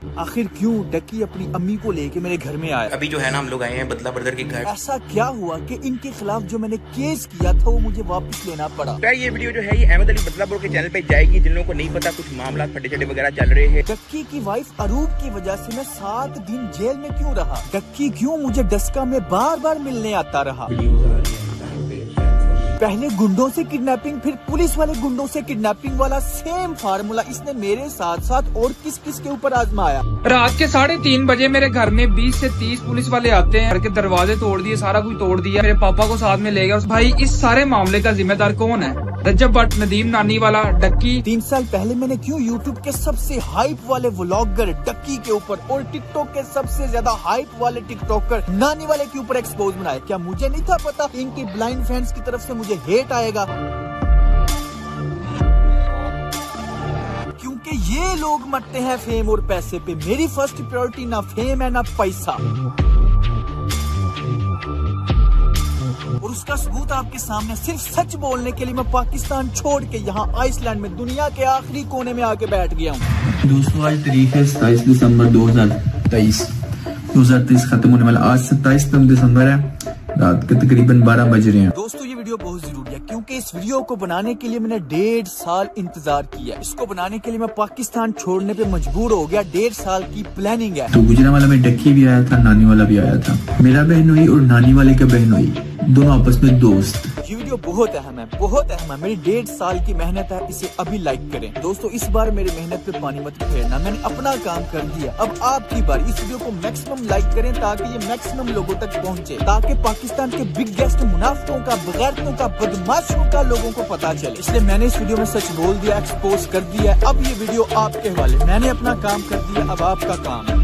आखिर क्यों डक्की अपनी अम्मी को लेके मेरे घर में आया? अभी जो है ना हम लोग आए हैं बदला ब्रदर के घर। ऐसा क्या हुआ कि इनके खिलाफ जो मैंने केस किया था वो मुझे वापस लेना पड़ा? ये वीडियो जो है ये अहमद अली बदला ब्रो के चैनल पे जाएगी। जिन लोगों को नहीं पता कुछ मामला फटे चटे वगैरह चल रहे हैं। डक्की की वाइफ अरूप की वजह से मैं 7 दिन जेल में क्यों रहा? डक्की क्यों मुझे डस्का में बार बार मिलने आता रहा? पहले गुंडों से किडनैपिंग, फिर पुलिस वाले गुंडों से किडनैपिंग वाला सेम फार्मूला इसने मेरे साथ साथ और किस किस के ऊपर आजमाया। रात के 3:30 बजे मेरे घर में 20 से 30 पुलिस वाले आते हैं। घर के दरवाजे तोड़ दिए, सारा कुछ तोड़ दिया, मेरे पापा को साथ में ले गया। भाई इस सारे मामले का जिम्मेदार कौन है? रजब भट्ट, नदीम नानी वाला, डक्की। 3 साल पहले मैंने क्यों यूट्यूब के सबसे हाइप वाले व्लॉगर डक्की के ऊपर और टिकटॉक के सबसे ज्यादा हाइप वाले टिकटॉकर नानी वाले के ऊपर एक्सपोज बनाया? क्या मुझे नहीं था पता इनकी ब्लाइंड फैंस की तरफ से मुझे हेट आएगा? क्योंकि ये लोग मरते हैं फेम और पैसे पे। मेरी फर्स्ट प्रायोरिटी ना फेम है ना पैसा। और उसका सबूत आपके सामने। सिर्फ सच बोलने के लिए मैं पाकिस्तान छोड़ के यहाँ आइसलैंड में दुनिया के आखिरी कोने में आके बैठ गया हूँ। दोस्तों आज तारीख है 27 दिसंबर 2023 खत्म होने वाला। आज 27 दिसंबर है, रात के तकरीबन 12 बज रहे हैं। दोस्तों ये वीडियो बहुत जरूरी है क्योंकि इस वीडियो को बनाने के लिए मैंने 1.5 साल इंतजार किया। इसको बनाने के लिए मैं पाकिस्तान छोड़ने पे मजबूर हो गया। 1.5 साल की प्लानिंग है। तो गुजरावाला में डक्की भी आया था, नानी वाला भी आया था। मेरा बहन हुई और नानी वाले का बहन हुई, दोनों आपस में दोस्त। ये वीडियो बहुत अहम है, बहुत अहम है। मेरी 1.5 साल की मेहनत है, इसे अभी लाइक करें। दोस्तों इस बार मेरी मेहनत पे पानी मत फेरना, मैंने अपना काम कर दिया। अब आपकी बार इस वीडियो को मैक्सिमम लाइक करें ताकि ये मैक्सिमम लोगों तक पहुंचे, ताकि पाकिस्तान के बिगेस्ट मुनाफिकों का, बगैरतों का, बदमाशों का लोगों को पता चले। इसलिए मैंने इस वीडियो में सच बोल दिया, एक्सपोज कर दिया। अब ये वीडियो आपके हवाले। मैंने अपना काम कर दिया, अब आपका काम है।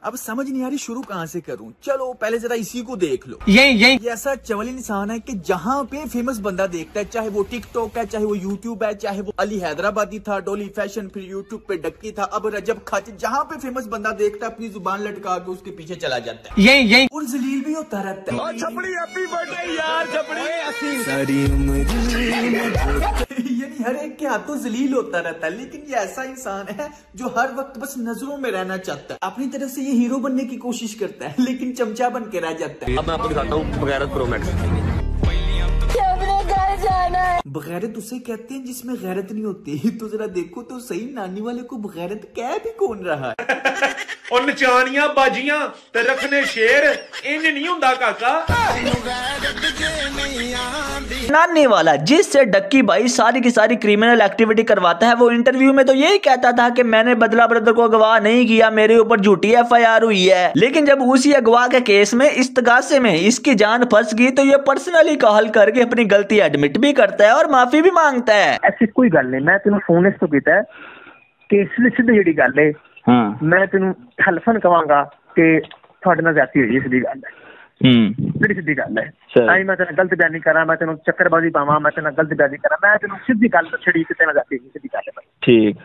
अब समझ नहीं आ रही शुरू कहाँ से करूं। चलो पहले जरा इसी को देख लो। ये ऐसा चवल इंसान है कि जहाँ पे फेमस बंदा देखता है, चाहे वो टिकटॉक है, चाहे वो यूट्यूब है, चाहे वो अली हैदराबादी था, डोली फैशन, फिर यूट्यूब पे डक्की था, अब रजब खच, जहाँ पे फेमस बंदा देखता है अपनी जुबान लटका के उसके पीछे चला जाता है। ये और जलील भी होता रहता है। छपड़ी हैप्पी बर्थडे यार, छपड़ी सारी यानी हर एक के हाथों जलील होता रहता है। लेकिन ये ऐसा इंसान है जो हर वक्त बस नजरों में रहना चाहता है। अपनी तरफ से ये हीरो बनने की कोशिश करता है लेकिन चमचा बन के रह जाता है। अब मैं आपको दिखाता हूँ बगैरत प्रो मैक्स। बगैरत उसे कहते हैं जिसमें गैरत नहीं होती। तो जरा देखो तो सही, नानी वाले को बगैरत कह भी कौन रहा है? और नचानियां बाजियां ते रखने शेर इंज नहीं हुंदा काका। नानी वाला जिससे डक्की भाई सारी की सारी क्रिमिनल एक्टिविटी करवाता है, वो इंटरव्यू में तो यही कहता था कि मैंने बदला ब्रदर को अगवा नहीं किया, मेरे ऊपर झूठी FIR हुई है। लेकिन जब उसी अगवा के केस में इस्तगासे में इसकी जान फंस गई तो ये पर्सनली कॉल करके अपनी गलती एडमिट भी करता है और माफी भी मांगता है। ऐसी कोई गल नहीं, मैं तेन फोन तो किया कि सीधी जी गल है। हाँ। मैं तेन हलफन कवांगा कि थोड़े नाल ज्यादती हुई, सीधी गल है। बड़ी सीधी गल है। आई मैं तेन गलत बयानी करा, मैं तेन चक्करबाजी पावा, मैं तेन गलत बयानी करा, मैं तेन सीधी गल छड़ी कि तेन ज्यादती हुई, सीधी गल है। ठीक,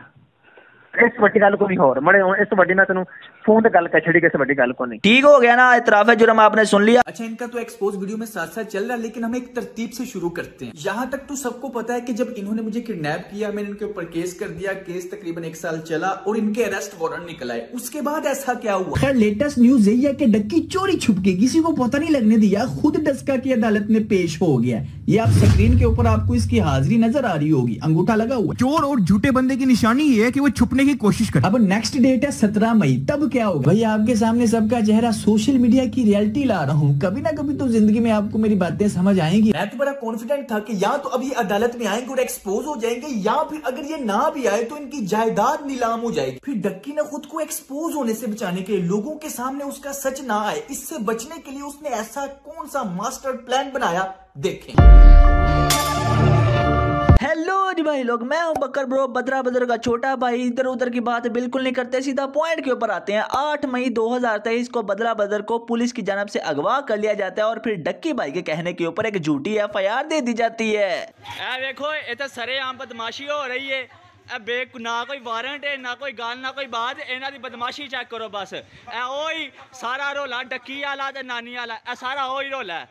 इस वड्डी गल को नहीं होर मड़े इस वड्डी मैं तेन फोन ते गल कर छड़ी कि इस वड्डी गल को नहीं। ठीक हो गया ना, इतराफ है जुर्म आपने सुन लिया। अच्छा इनका तो एक्सपोज वीडियो में साथ साथ चल रहा है, लेकिन हम एक तरतीब से शुरू करते हैं। यहाँ तक तो सबको पता है कि जब इन्होंने मुझे किडनैप किया, मैंने इनके ऊपर केस कर दिया। केस तकरीबन 1 साल चला और इनके अरेस्ट वारंट निकला है। उसके बाद ऐसा क्या हुआ? खैर लेटेस्ट न्यूज यही है कि डक्की चोरी छुप के किसी को पता नहीं लगने दिया, खुद डस्का की अदालत में पेश हो गया। ये आप स्क्रीन के ऊपर आपको इसकी हाजिरी नजर आ रही होगी, अंगूठा लगा हुआ। चोर और झूठे बंदे की निशानी ये है कि वो छुपने की कोशिश करे। अब नेक्स्ट डेट है 17 मई, तब क्या होगा? भाई आपके सामने सबका चेहरा, सोशल मीडिया की रियलिटी ला रहा हूँ। कभी ना कभी तो जिंदगी में आपको मेरी बातें समझ आएंगी। मैं तो बड़ा कॉन्फिडेंट था कि या तो अभी अदालत में आएंगे और एक्सपोज हो जाएंगे, या फिर अगर ये ना भी आए तो इनकी जायदाद नीलाम हो जाएगी। फिर डक्की ने खुद को एक्सपोज होने से बचाने के लिए, लोगों के सामने उसका सच ना आए, इससे बचने के लिए उसने ऐसा कौन सा मास्टर प्लान बनाया, देखें। हेलो जी भाई लोग, मैं हूं बकर ब्रो, बदरा बदर का छोटा भाई। इधर उधर की बात बिल्कुल नहीं करते, सीधा पॉइंट के ऊपर आते हैं। 8 मई 2023 को बदरा बदर को पुलिस की जानब से अगवा कर लिया जाता है और फिर डक्की भाई के कहने के ऊपर एक झूठी FIR दे दी जाती है। देखो ये तो सरेआम बदमाशी हो रही है। ना कोई वारंट है, ना कोई गाल, ना कोई बात, इन्हां दी बदमाशी चेक करो बस। ओही सारा रोला डक्की आला ते नानी आला, सारा ओही रोला है।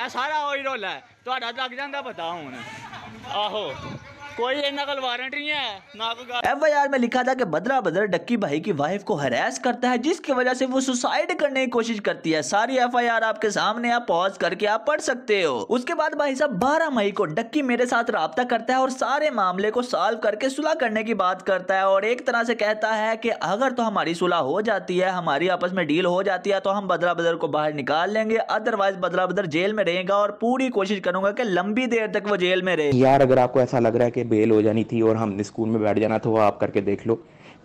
ਇਹ ਸਾਰਾ ਉਹੀ ਰੋਲਾ ਹੈ ਤੁਹਾਡਾ ਲੱਗ ਜਾਂਦਾ ਪਤਾ ਹੁਣ ਆਹੋ कोई इन्ना कल वारंट नहीं है ना कोई FIR में लिखा था कि बदला बदर डक्की भाई की वाइफ को हरास करता है जिसकी वजह से वो सुसाइड करने की कोशिश करती है। सारी FIR आपके सामने आप पॉज करके आप पढ़ सकते हो। उसके बाद भाई साहब 12 मई को डक्की मेरे साथ राब्ता करता है और सारे मामले को सॉल्व करके सुलह करने की बात करता है और एक तरह से कहता है कि अगर तो हमारी सुलह हो जाती है, हमारी आपस में डील हो जाती है तो हम बदला बदर को बाहर निकाल लेंगे, अदरवाइज बदला बदर जेल में रहेगा और पूरी कोशिश करूंगा कि लंबी देर तक वो जेल में रहे। यार अगर आपको ऐसा लग रहा है कि बेल हो जानी थी और हमने स्कूल में बैठ जाना तो वो आप करके देख लो,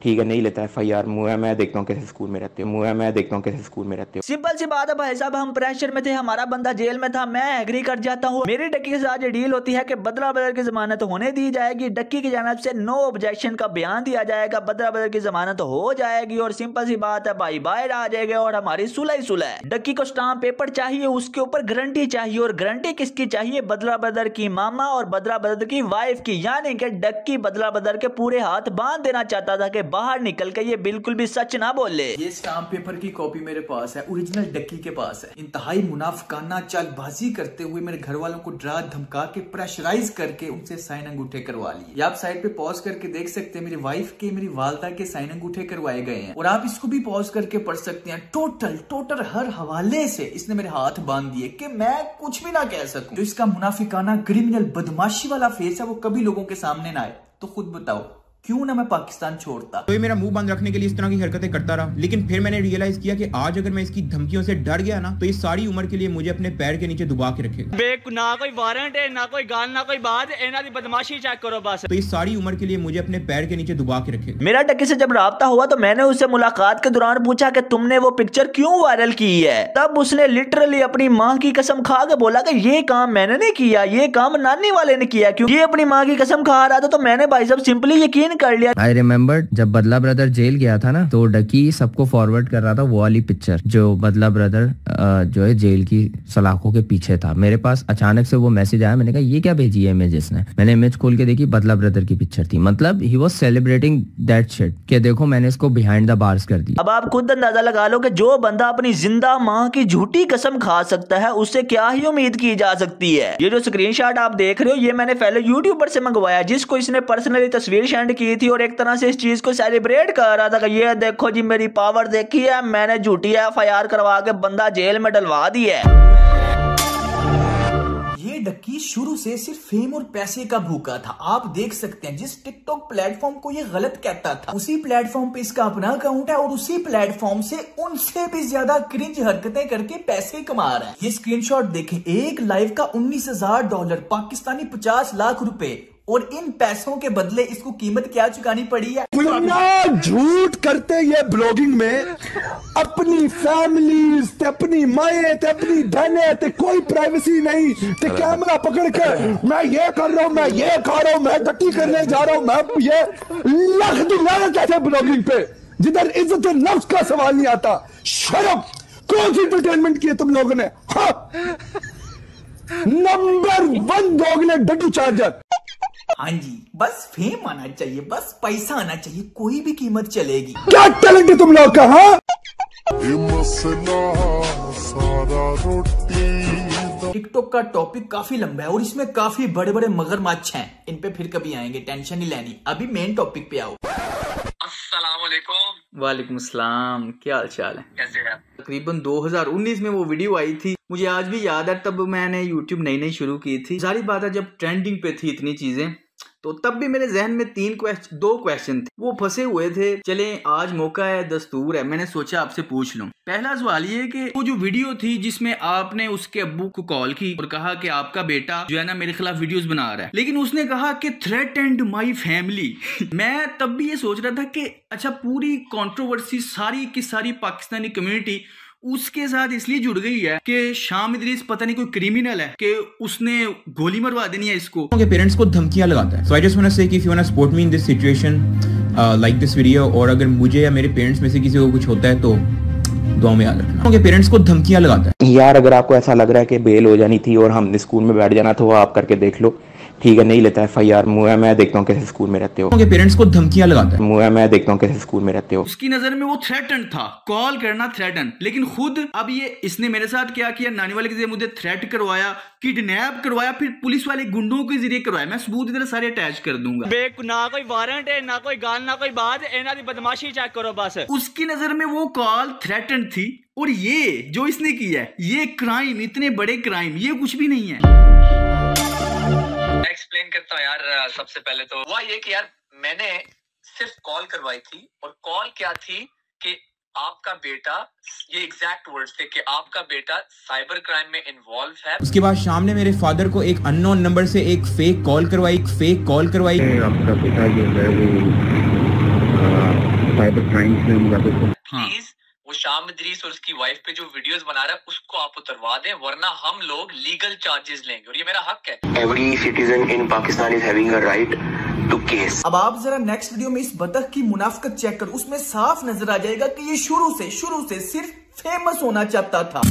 ठीक है, नहीं लेता FIR, मुँह है मैं देखता हूँ कैसे स्कूल में रहते हो, मुँह है मैं देखता हूँ कैसे स्कूल में रहते हो। सिंपल सी बात है भाई साहब, हम प्रेशर में थे, हमारा बंदा जेल में था, मैं एग्री कर जाता हूँ। मेरी डक्की के साथ ये डील होती है कि बदला बदर की जमानत होने दी जाएगी, डक्की की जानिब से नो ऑब्जेक्शन का बयान दिया जाएगा, बदला बदर की जमानत हो जाएगी और सिंपल सी बात है भाई बाहर आ जाएगा और हमारी सुलह ही सुलह है। डक्की को स्टाम्प पेपर चाहिए, उसके ऊपर गारंटी चाहिए और गारंटी किसकी चाहिए? बदला बदर की मामा और बदला बदर की वाइफ की, यानी कि डक्की बदला बदर के पूरे हाथ बांध देना चाहता था कि बाहर निकल के ये बिल्कुल भी सच ना बोले। ये स्टाम्प पेपर की कॉपी मेरे पास है, ओरिजिनल डक्की के पास है। इंतहाई मुनाफिकाना चालबाजी करते हुए मेरे घर वालों को डरा धमका के प्रेशराइज करके उनसे साइन अंगूठे करवा लिए। ये आप साइड पे पॉज करके देख सकते हैं, मेरी वाइफ के, मेरी वालदा के साइन अंगूठे करवाए गए हैं और आप इसको भी पॉज करके पढ़ सकते हैं। टोटल हर हवाले से इसने मेरे हाथ बांध दिए कि मैं कुछ भी ना कह सकूं। जो इसका मुनाफिकाना क्रिमिनल बदमाशी वाला फेस है वो कभी लोगों के सामने ना आए। तो खुद बताओ क्यों ना मैं पाकिस्तान छोड़ता। तो ये मेरा मुंह बंद रखने के लिए इस तरह की हरकतें करता रहा, लेकिन फिर मैंने रियलाइज किया कि आज अगर मैं इसकी धमकियों से डर गया ना तो ये सारी उम्र के लिए मुझे अपने पैर के नीचे दबा के रखेगा। ना कोई वारंट है, ना कोई गाल, ना कोई बात, इन्हां दी बदमाशी चेक करो बस। तो ये सारी उम्र के लिए मुझे अपने पैर के नीचे दबा के रखेगा। मेरा डक्की से जब राब्ता हुआ तो मैंने उससे मुलाकात के दौरान पूछा कि तुमने वो पिक्चर क्यों वायरल की है। तब उसने लिटरली अपनी माँ की कसम खा के बोला कि ये काम मैंने नहीं किया, ये काम नानी वाले ने किया। क्यों ये अपनी माँ की कसम खा रहा था तो मैंने भाई साहब सिंपली यकीन कर लिया। रिमेंबर जब बदला ब्रदर जेल गया था ना तो डक्की सबको फॉरवर्ड कर रहा था वो वाली पिक्चर जो बदला ब्रदर जो है जेल की सलाखों के पीछे था। मेरे पास अचानक से वो मैसेज आया, मैंने कहा ये क्या भेजी है इमेज इसने। मैंने इमेज खोल के देखी, बदला ब्रदर की पिक्चर थी। मतलब he was celebrating that shit कि देखो मैंने इसको बिहाइंड द बार्स कर दिया। अब आप खुद अंदाजा लगा लो कि जो बंदा अपनी जिंदा माँ की झूठी कसम खा सकता है उससे क्या ही उम्मीद की जा सकती है। ये जो स्क्रीनशॉट आप देख रहे हो ये मैंने पहले यूट्यूबर से मंगवाया जिसको इसने पर्सनली तस्वीर सेंड की थी और एक तरह से इस चीज को सेलिब्रेट कर रहा था कि ये देखो जी मेरी पावर देखी है, मैंने झूठी FIR करवा के बंदा जेल में डलवा दी है। ये डक्की शुरू से सिर्फ फेम और पैसे का भूखा था। आप देख सकते हैं जिस टिकटॉक प्लेटफॉर्म को ये गलत कहता था उसी प्लेटफॉर्म पे इसका अपना अकाउंट है और उसी प्लेटफॉर्म से उनसे भी ज्यादा क्रिंज हरकतें करके पैसे कमा रहा है। ये स्क्रीनशॉट देखें, एक लाइव का $19,000 पाकिस्तानी 50 लाख रुपए और इन पैसों के बदले इसको कीमत क्या चुकानी पड़ी है। झूठ करते ये ब्लॉगिंग में अपनी फैमिली ते अपनी माए ते अपनी बहने ते कोई प्राइवेसी नहीं ते कैमरा पकड़ के मैं ये कर रहा हूँ, मैं ये खा रहा हूँ, मैं डक्की करने जा रहा हूँ, मैं ये लख दुनिया कैसे ब्लॉगिंग पे जिधर इज्जत नफ्स का सवाल नहीं आता। शर्म, कौन सी एंटरटेनमेंट की है तुम लोगों ने? हाँ नंबर 1 डॉग ने डड्डू चार्जर। हाँ जी, बस फेम आना चाहिए, बस पैसा आना चाहिए, कोई भी कीमत चलेगी। क्या टैलेंट है तुम लोग का? हाँ टिकटॉक का टॉपिक काफी लंबा है और इसमें काफी बड़े बड़े मगरमच्छ हैं, इन पे फिर कभी आएंगे, टेंशन नहीं लेनी। अभी मेन टॉपिक पे आओ। वालेकुम सलाम, क्या हाल चाल है, कैसे हैं? तकरीबन 2019 में वो वीडियो आई थी, मुझे आज भी याद है। तब मैंने यूट्यूब नई शुरू की थी, सारी बात है जब ट्रेंडिंग पे थी इतनी चीजें, तो तब भी मेरे जहन में 2 क्वेश्चन थे, वो फंसे हुए थे। चले आज मौका है, दस्तूर है, मैंने सोचा आपसे पूछ लूं। पहला सवाल ये कि वो जो वीडियो थी जिसमें आपने उसके अब्बू को कॉल की और कहा कि आपका बेटा जो है ना मेरे खिलाफ वीडियोस बना रहा है, लेकिन उसने कहा कि थ्रेटेंड माय फैमिली। मैं तब भी ये सोच रहा था कि अच्छा पूरी कंट्रोवर्सी सारी की सारी पाकिस्तानी कम्युनिटी उसके साथ इसलिए जुड़ गई है कि शाम इदरीस पता नहीं कोई क्रिमिनल है कि उसने गोली मरवा देनी है इसको। उनके पेरेंट्स को धमकियां लगाता है। So I just want to say कि if you want to support me in this situation, like this video, और अगर मुझे या मेरे पेरेंट्स में से किसी को कुछ होता है तो दुआ में याद रखना। उनके पेरेंट्स को धमकियां लगाता है। यार अगर आपको ऐसा लग रहा है कि बेल हो जानी थी और हमने स्कूल में बैठ जाना तो वो आप करके देख लो, ठीक है, नहीं लेता FIR, मैं देखता हूँ कैसे स्कूल में रहते हो, उनके पेरेंट्स को धमकियां लगाता है, मैं देखता हूँ कैसे स्कूल में रहते हो। उसकी नजर में वो थ्रेटन था, कॉल करना थ्रेटन, लेकिन खुद अब ये इसने मेरे साथ क्या किया, नानी वाले के जरिए मुझे थ्रेट करवाया, किडनैप करवाया, फिर पुलिस वाले गुंडों के जरिए करवाया। मैं सबूत इधर सारे अटैच कर दूंगा। ना कोई वारंट है, ना कोई गाल, ना कोई बात, इन्हां दी बदमाशी चेक करो बस। उसकी नजर में वो कॉल थ्रेटन थी, और ये जो इसने किया है, ये क्राइम, इतने बड़े क्राइम, ये कुछ भी नहीं है। एक्सप्लेन करता हूँ यार। सबसे पहले तो हुआ ये कि यार मैंने सिर्फ कॉल करवाई थी, और कॉल क्या थी कि आपका बेटा, ये एग्जैक्ट वर्ड्स थे कि आपका बेटा साइबर क्राइम में इन्वॉल्व है। उसके बाद शाम ने मेरे फादर को एक अननोन नंबर से एक फेक कॉल करवाई, आपका बेटा जो है वो साइबर क्राइम में मुलविस है। प्लीज वो शाम इदरीस और उसकी वाइफ पे जो वीडियोस बना रहा है उसको आप उतरवा दें, वरना हम लोग लीगल चार्जेस लेंगे, और ये मेरा हक है। Every citizen in Pakistan is having a right to case. अब आप जरा नेक्स्ट वीडियो में इस बतख की मुनाफिकत चेक करो, उसमें साफ नजर आ जाएगा कि ये शुरू से सिर्फ फेमस होना चाहता था।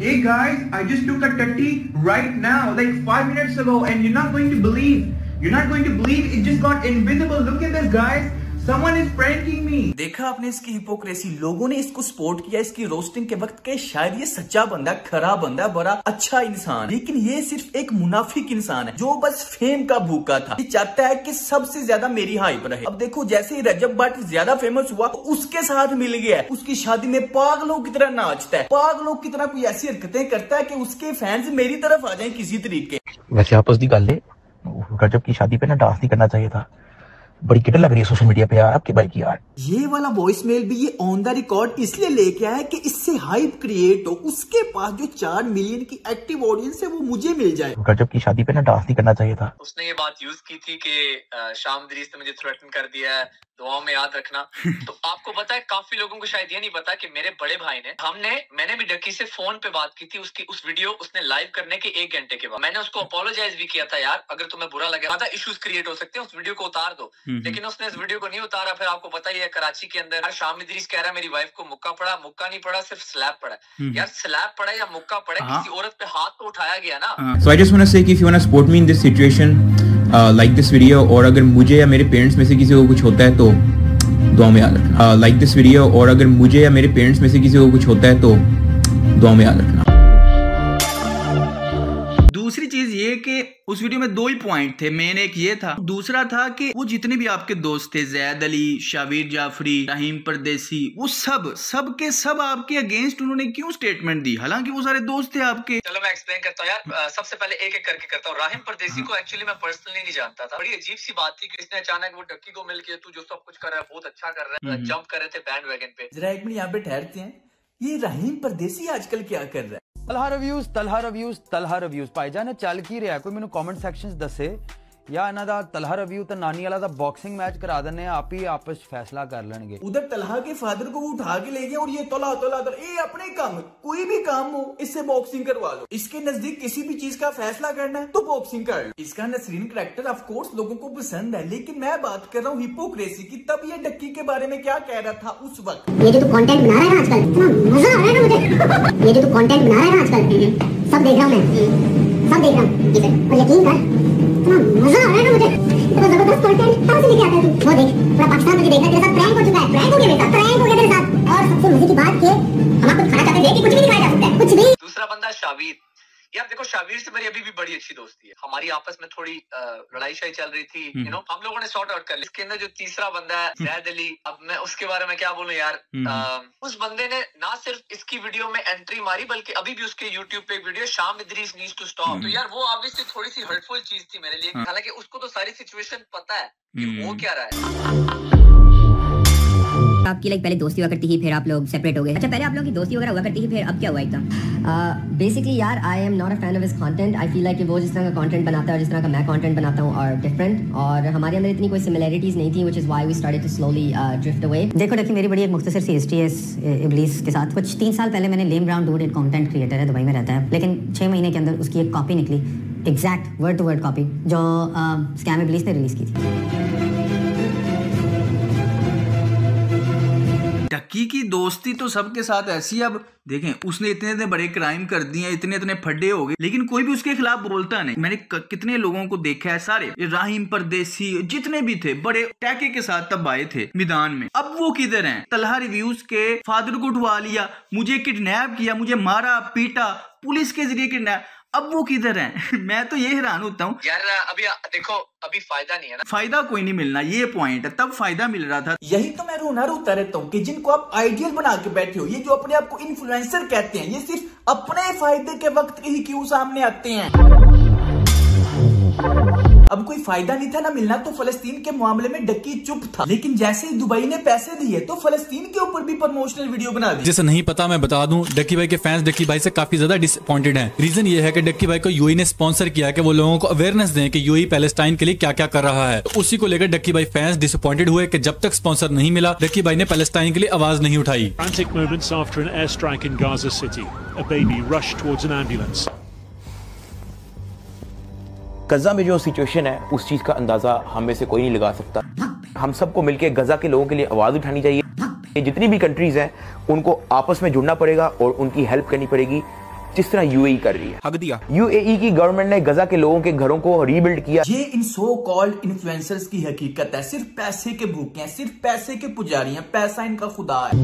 Hey guys, I just took a tutty right now, like 5 minutes ago, and you're not going to believe it just got invisible. Look at this, guys. Someone is pranking me. देखा आपने इसकी hypocrisy, लोगों ने इसको support किया इसकी roasting के वक्त के शायद ये सच्चा बंदा, खरा बंदा, बड़ा अच्छा इंसान, लेकिन ये सिर्फ एक मुनाफिक इंसान है जो बस फेम का भूखा था। ये चाहता है कि सबसे ज्यादा मेरी हाइप रहे। अब देखो जैसे ही रजब भट्ट ज्यादा फेमस हुआ तो उसके साथ मिल गया, उसकी शादी में पागलों की तरह नाचता है, पागलों की तरह कोई ऐसी हरकतें करता है कि उसके फैंस मेरी तरफ आ जाए किसी तरीके। वैसे आपस दी गल है, रजब की शादी पे ना डांस नहीं करना चाहिए था। बड़ी किट लग रही है सोशल मीडिया पे यार आपके भाई की यार। ये वाला वॉइस मेल भी ये ऑन द रिकॉर्ड इसलिए लेके आया कि इससे हाइप क्रिएट हो, उसके पास जो 4 मिलियन की एक्टिव ऑडियंस है वो मुझे मिल जाए। रजब की शादी पे ना डांस नहीं करना चाहिए था। उसने ये बात यूज की थी कि शाम इदरीस ने मुझे थ्रेटन कर दिया है, दुआओं में याद रखना। तो आपको पता है, काफी लोगों को शायद ये नहीं पता कि मेरे बड़े भाई ने, मैंने भी डक्की से फोन पे बात की थी, उसकी उस वीडियो उसने लाइव करने के 1 घंटे के बाद मैंने उसको अपोलोजाइज भी किया था, यार अगर तुम्हें बुरा लगे, ज्यादा इश्यूज क्रिएट हो सकते हैं, उस वीडियो को उतार दो। लेकिन उसने इस वीडियो को नहीं उतारा। फिर आपको पता ही है कराची के अंदर शाम इदरीस कह रहा है मेरी वाइफ को मुक्का पड़ा, मुक्का नहीं पड़ा, सिर्फ स्लैप पड़ा। यार स्लैप पड़ा या मुक्का पड़ा, किसी औरत पे हाथ तो उठाया गया ना। So I just want to say कि if you want to support me in this situation, like this video, और अगर मुझे या मेरे पेरेंट्स में से किसी को कुछ होता है तो दुआ में याद रखना। लाइक दिस वीडियो, और अगर मुझे या मेरे पेरेंट्स में से किसी को कुछ होता है तो दुआ में याद रखना। दूसरी चीज ये कि उस वीडियो में 2 ही पॉइंट थे मेन, एक ये था, दूसरा था कि वो जितने भी आपके दोस्त थे, जैद अली, शावीर जाफरी, रहीम परदेसी, वो सब के सब आपके अगेंस्ट उन्होंने क्यों स्टेटमेंट दी, हालांकि वो सारे दोस्त थे आपके। चलो मैं एक्सप्लेन करता हूँ यार। सबसे पहले एक एक करके करता हूँ। राहिम परदेसी को एक्चुअली मैं पर्सनली नहीं जानता था। बड़ी अजीब सी बात थी कि इसने अचानक वो डक्की को मिल के, तू जो सब कुछ कर रहा है बहुत अच्छा कर रहा है, जंप कर रहे थे बैंड वैगन पे। जरा एक मिनट यहाँ पे ठहरते हैं, ये रहीम परदेसी आजकल क्या कर रहा है? तलहा रिव्यूज भाईजान चल की रहा, कोई मैंने कमेंट सेक्शन दसे या इन्हां दा तलहा रिव्यू ते नानी वाला दा बॉक्सिंग मैच करा देने, आप ही आपस फैसला कर लेंगे। उधर तलहा के फादर को वो उठा के ले गया और ये तलहा ये अपने काम, कोई भी काम हो इससे बॉक्सिंग करवा लो। इसके नजदीक किसी भी चीज का फैसला करना है तो बॉक्सिंग कर लो। इसका नसरीन कैरेक्टर ऑफ कोर्स लोगों को पसंद है, लेकिन मैं बात कर रहा हूँ हिपोक्रेसी की। तब ये डक्की के बारे में क्या कह रहा था उस वक्त? ये जो तू कंटेंट बना रहा है ना आजकल, इतना मजा आ रहा है ना मुझे। ये जो तू कंटेंट बना रहा है ना आजकल, सब देख रहा हूँ मैं, सब देख रहा हूँ, और यकीन कर इतना मजा आ रहा है ना मुझे, इतना जबरदस्त कंटेंट कहाँ से लेके आता है तू? वो देख पूरा पाकिस्तान मुझे देखना, तेरे साथ प्रैंक हो चुका है, प्रैंक हो गया मेरे साथ, प्रैंक हो गया तेरे साथ। और सबसे मजे की बात कि हम आपको दिखाना चाहते थे कि कुछ भी दिखाया जा सकता है, कुछ भी। दूसरा बंदा शावीर, यार देखो शावीर से मेरी अभी भी बड़ी अच्छी दोस्ती है। हमारी आपस में थोड़ी लड़ाई शाई चल रही थी, यू नो, हम लोगों ने सॉर्ट आउट कर लिया। इसके अंदर जो तीसरा बंदा है जैद अली, अब मैं उसके बारे में क्या बोलूं यार। उस बंदे ने ना सिर्फ इसकी वीडियो में एंट्री मारी, बल्कि अभी भी उसके यूट्यूब पे एक वीडियो शाम इदरीस नीड्स टू स्टॉप। तो यार वो ऑब्वियसली थोड़ी सी हर्टफुल चीज थी मेरे लिए, हालांकि उसको तो सारी सिचुएशन पता है कि वो क्या रहा है। आपकी पहले दोस्ती हुआ करती थी, फिर आप लोग सेपरेट हो गए। अच्छा, पहले आप लोगों की दोस्ती वगैरह हुआ करती थी, फिर अब क्या हुआ एकदम? बेसिकली यार I am not a fan of his content. I feel like कि वो जिस तरह का कंटेंट बनाता है और जिस तरह का मैं कंटेंट बनाता हूँ और डिफरेंट, और हमारे अंदर इतनी कोई सिमिलैरिटीज नहीं थी, which is why we started to slowly drift away. देखो देखिए, मेरी बड़ी एक मुख्तसर सी हिस्ट्री है इब्लीस के साथ। कुछ 3 साल पहले मैंने लेम ब्राउन डूड, एक कंटेंट क्रिएटर है, दुबई में रहता है, लेकिन 6 महीने के अंदर उसकी एक कॉपी निकली, exact word to word copy, जो स्कैम इब्लीस ने रिलीज की थी। डक्की की दोस्ती तो सबके साथ ऐसी है। अब देखें, उसने इतने बड़े क्राइम कर दिए, इतने फड्डे हो गए, लेकिन कोई भी उसके खिलाफ बोलता नहीं। मैंने कितने लोगों को देखा है, सारे राहिम परदेसी जितने भी थे बड़े टैके के साथ तब आए थे मैदान में। अब वो किधर हैं? तलहा रिव्यूज के फादर को उठवा लिया, मुझे किडनैप किया, मुझे मारा पीटा, पुलिस के जरिए किडनैप। अब वो किधर हैं? मैं तो ये हैरान होता हूँ यार। अभी देखो, अभी फायदा नहीं है ना, फायदा कोई नहीं मिलना, ये पॉइंट है। तब फायदा मिल रहा था। यही तो मैं रोता रहता हूँ कि जिनको आप आइडियल बना के बैठे हो, ये जो अपने आप को इन्फ्लुएंसर कहते हैं, ये सिर्फ अपने फायदे के वक्त ही क्यों सामने आते हैं। अब कोई फायदा नहीं था ना मिलना, तो फलस्तीन के मामले में डक्की चुप था, लेकिन जैसे ही दुबई ने पैसे दिए तो फलस्तीन के ऊपर भी प्रमोशनल वीडियो बना दी। जिसे नहीं पता मैं बता दूं, डक्की भाई के फैंस डक्की भाई से काफी ज्यादा डिसअपॉइंटेड हैं। रीजन ये है कि डक्की भाई को यूएई ने स्पॉन्सर किया कि वो लोगों को अवेयरनेस दें कि यूएई पैलेस्टाइन के लिए क्या क्या कर रहा है। तो उसी को लेकर डक्की भाई फैंस डिसअपॉइंटेड हुए कि जब तक स्पॉन्सर नहीं मिला, डक्की भाई ने पैलेस्टाइन के लिए आवाज नहीं उठाई। Frantic moments after an airstrike in Gaza City. A baby rushed towards an ambulance. गजा में जो सिचुएशन है उस चीज का अंदाजा हम में से कोई नहीं लगा सकता। हम सबको मिलकर गजा के लोगों के लिए आवाज उठानी चाहिए। जितनी भी कंट्रीज हैं उनको आपस में जुड़ना पड़ेगा और उनकी हेल्प करनी पड़ेगी, जिस तरह यूएई कर रही है। हक दिया। यूएई की गवर्नमेंट ने गजा के लोगों के घरों को रीबिल्ड किया। ये इन सो कॉल्ड इन्फ्लुएंसर्स की हकीकत है। सिर्फ पैसे के भूखे हैं, सिर्फ पैसे के पुजारी हैं, पैसा इनका खुदा है।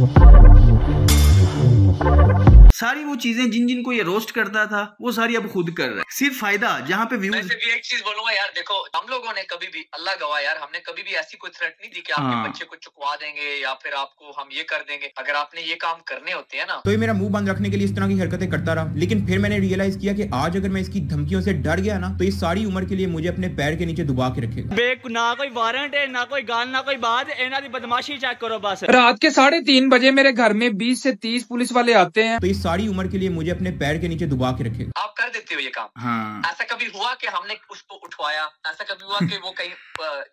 सारी वो चीजें जिन को ये रोस्ट करता था वो सारी अब खुद कर रहा है, सिर्फ फायदा जहाँ पे व्यूज। वैसे भी एक चीज बोलूंगा यार, देखो हम लोगों ने कभी भी, अल्लाह गवाह यार, हमने कभी भी ऐसी कोई थ्रेट नहीं दी कि आपके बच्चे को चुकवा देंगे या फिर आपको हम ये कर देंगे अगर आपने ये काम करने होते हैं ना। तो ये मेरा मुंह बंद रखने के लिए इस तरह की हरकतें करता रहा, लेकिन फिर मैंने रियलाइज किया कि आज अगर मैं इसकी धमकियों से डर गया ना, तो ये सारी उम्र के लिए मुझे अपने पैर के नीचे दबा के रखेगा। ना कोई वारंट है, ना कोई गाल, ना कोई बात, इन्हां दी बदमाशी चेक करो बस। रात के 3:30 बजे मेरे घर में 20 से 30 पुलिस वाले आते हैं। तो ये सारी उम्र के लिए मुझे अपने पैर के नीचे दबा के रखेगा। आप कर देते हो ये काम? हाँ। ऐसा कभी हुआ कि हमने उसको उठवाया? ऐसा कभी हुआ कि वो कहीं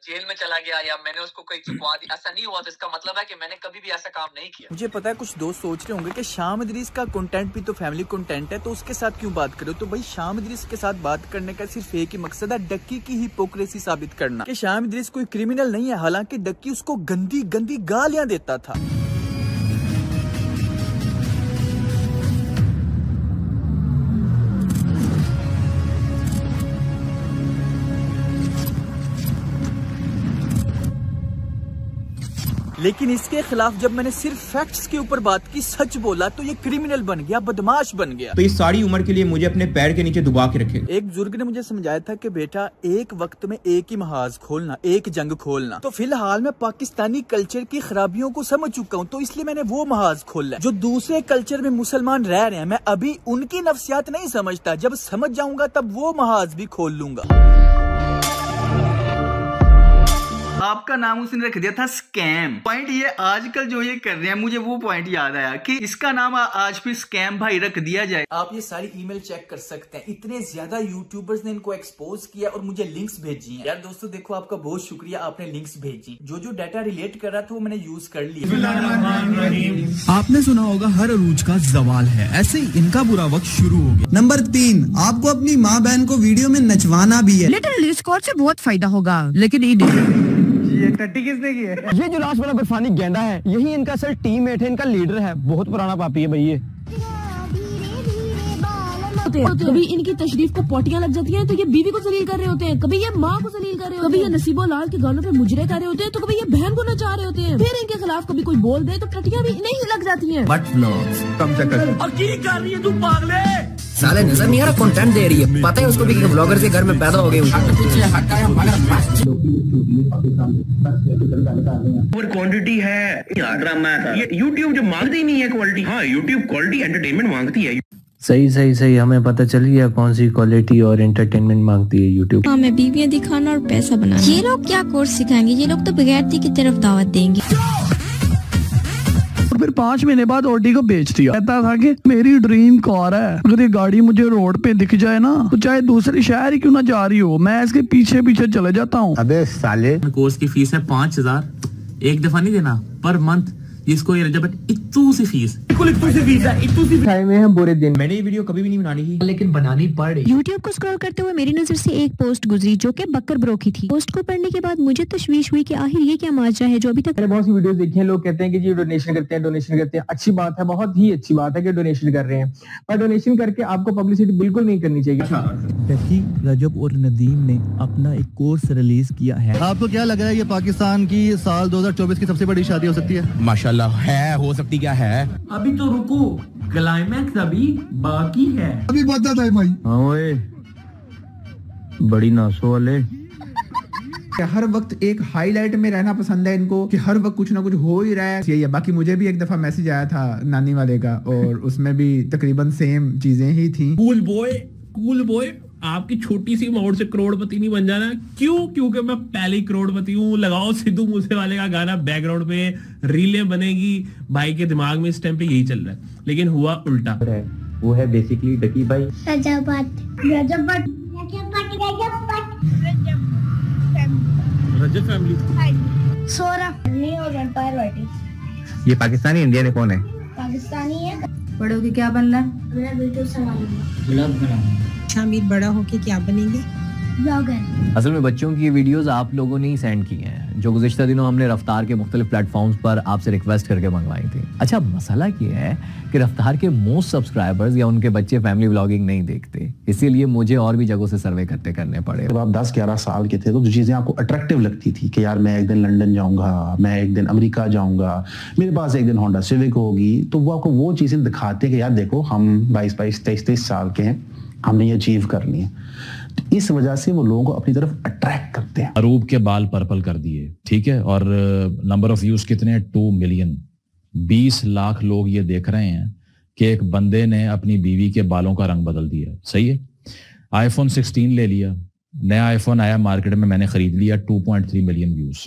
जेल में चला गया या मैंने उसको कहीं चुकवा दिया? ऐसा नहीं हुआ, तो इसका मतलब है कि मैंने कभी भी ऐसा काम नहीं किया। मुझे पता है कुछ दोस्त सोच रहे होंगे कि शाम इदरीस का कंटेंट भी तो फैमिली कंटेंट है, तो उसके साथ क्यों बात करो। तो भाई शाम इदरीस के साथ बात करने का सिर्फ एक ही मकसद है, डक्की की हिपोक्रेसी साबित करना कि शाम इदरीस कोई क्रिमिनल नहीं है। हालांकि डक्की उसको गंदी गंदी गालियां देता था। लेकिन इसके खिलाफ जब मैंने सिर्फ फैक्ट्स के ऊपर बात की, सच बोला, तो ये क्रिमिनल बन गया, बदमाश बन गया। तो ये सारी उम्र के लिए मुझे अपने पैर के नीचे दबा के रखेगा। एक बुजुर्ग ने मुझे समझाया था कि बेटा एक वक्त में एक ही महाज खोलना, एक जंग खोलना। तो फिलहाल मैं पाकिस्तानी कल्चर की खराबियों को समझ चुका हूँ, तो इसलिए मैंने वो महाज खोला जो दूसरे कल्चर में मुसलमान रह रहे हैं। मैं अभी उनकी नफ्सियात नहीं समझता, जब समझ जाऊंगा तब वो महाज भी खोल लूंगा। आपका नाम उसने रख दिया था स्कैम। पॉइंट ये आजकल जो ये कर रहे हैं, मुझे वो पॉइंट याद आया कि इसका नाम आज भी स्कैम भाई रख दिया जाए। आप ये सारी ईमेल चेक कर सकते हैं, इतने ज्यादा यूट्यूबर्स ने इनको एक्सपोज किया और मुझे लिंक्स भेजी हैं। यार दोस्तों देखो, आपका बहुत शुक्रिया, आपने लिंक्स भेजी। जो डाटा रिलेट कर रहा था वो मैंने यूज कर लिया। आपने सुना होगा हर अरूज का जवाल है, ऐसे ही इनका बुरा वक्त शुरू हो गया। नंबर 3, आपको अपनी माँ बहन को वीडियो में नचवाना भी है। लिटिल स्कोर से बहुत फायदा होगा, लेकिन ये टट्टी किसने की है? ये जो लास्ट वाला बर्फानी गेंडा है, यही इनका असल टीममेट है, इनका लीडर है। बहुत पुराना पापी है भाई ये। कभी इनकी तशरीफ को पोटियां लग जाती हैं तो ये बीवी को जलील कर रहे होते हैं, कभी ये माँ को जलील कर रहे होते हैं, कभी ये नसीबो लाल के गालों पे मुजरे कर रहे होते हैं, तो कभी ये बहन को नचा रहे होते हैं। फिर इनके खिलाफ कभी कोई बोल दे तो टट्टियां भी नहीं लग जाती हैं। बट कम से कम और की कर रही है तू पागले? साले नजर नहीं आ रहा, कंटेंट दे रही है। पता है उसको भी कि ब्लॉगर के घर में पैदा हो गए। क्वांटिटी है ड्रामा, ये यूट्यूब जो मांगती नहीं है क्वालिटी। हाँ, यूट्यूब क्वालिटी एंटरटेनमेंट मांगती है। सही हमें पता चल गया कौन सी क्वालिटी और एंटरटेनमेंट मांगती है यूट्यूब। हमें बीवियां दिखाना और पैसा बनाना। ये लोग क्या कोर्स सिखाएंगे? ये लोग तो बगैरती की तरफ दावत देंगे। और फिर 5 महीने बाद ऑडी को बेच दिया। कहता था कि मेरी ड्रीम कार है, अगर ये गाड़ी मुझे रोड पे दिख जाए ना, तो चाहे दूसरे शहर ही क्यों ना जा रही हो, मैं इसके पीछे पीछे चले जाता हूँ। अबे साले, कोर्स की फीस है 5000, एक दफा नहीं देना, पर मंथ जिसको ये रजब बट इतू सी फीस, बिल्कुल इतू सी फीस है, इतू सी टाइम में हम बुरे दिन। मैंने ये वीडियो कभी भी नहीं बनानी थी, लेकिन बनानी पड़ रही। यूट्यूब को स्क्रॉल करते हुए मेरी नजर से एक पोस्ट गुजरी जो कि बकर ब्रो की थी। पोस्ट को पढ़ने के बाद मुझे तशवीश हुई कि आखिर ये क्या माजरा है जो अभी तक। मैंने बहुत सी वीडियोस देखी हैं, लोग कहते हैं कि जी डोनेशन करते हैं। अच्छी बात है, बहुत ही अच्छी बात है कि डोनेशन कर रहे हैं, पर डोनेशन करके आपको पब्लिसिटी बिल्कुल नहीं करनी चाहिए। डक्की, रजब और नदीम ने अपना एक कोर्स रिलीज किया है। आपको क्या लग रहा है ये पाकिस्तान की साल 2024 की सबसे बड़ी शादी हो सकती है? माशाल्लाह है, हो सकती क्या है। अभी तो रुको, क्लाइमैक्स अभी बाकी है। अभी बता था भाई। हाँ ओए, बड़ी नासो वाले। हर वक्त एक हाईलाइट में रहना पसंद है इनको, कि हर वक्त कुछ ना कुछ हो ही रहा है। यही है। बाकी मुझे भी एक दफा मैसेज आया था नानी वाले का, और उसमें भी तकरीबन सेम चीजें ही थी। कूल बॉय, आपकी छोटी सी अमाउंट से करोड़पति नहीं बन जाना। क्यों? क्योंकि मैं पहले ही करोड़पति हूँ। लगाओ सिद्धू मूसेवाले का गाना बैकग्राउंड पे, रीलें बनेगी। भाई के दिमाग में इस टाइम पे यही चल रहा है, लेकिन हुआ उल्टा। वो है बेसिकली डकी भाई। रजब फैमिली। सोरा नहीं और एम्पायर वाइटी। ये पाकिस्तानी इंडियन है, कौन है? पाकिस्तानी है। बड़े होके क्या बनना है? मेरा बिल्कुल सवाल। शामिर बड़ा होके क्या बनेंगे? ब्लॉगर। असल में बच्चों की वीडियोस आप लोगों ने ही सेंड की हैं, जो गुज़िश्ता दिनों हमने रफ्तार के मुख्तलिफ प्लेटफॉर्म्स पर आपसे रिक्वेस्ट करके मंगवाई थी। अच्छा, मसला ये है कि रफ्तार के मोस्ट सब्सक्राइबर्स या उनके बच्चे फैमिली व्लॉगिंग नहीं देखते, इसीलिए मुझे और भी जगहों से सर्वे करने पड़े। जब आप 10-11 साल के थे तो जो चीज़ें आपको अट्रैक्टिव लगती थी कि यार मैं एक दिन लंदन जाऊंगा, मैं एक दिन अमेरिका जाऊंगा, मेरे पास एक दिन होंडा सिविक होगी, तो वो आपको वो चीज़ें दिखाते हैं कि यार देखो हम 22-22, 23-23 साल के हैं, हमने ये अचीव कर लिया। तो इस वजह से वो लोगों को अपनी तरफ अट्रैक्ट करते हैं। अरूब के बाल पर्पल कर दिए, ठीक है, और नंबर ऑफ व्यूज कितने हैं? 2 मिलियन। 20 लाख लोग ये देख रहे हैं कि एक बंदे ने अपनी बीवी के बालों का रंग बदल दिया। सही है। आईफोन 16 ले लिया, नया आईफोन आया मार्केट में, मैंने खरीद लिया, 2.3 मिलियन व्यूज।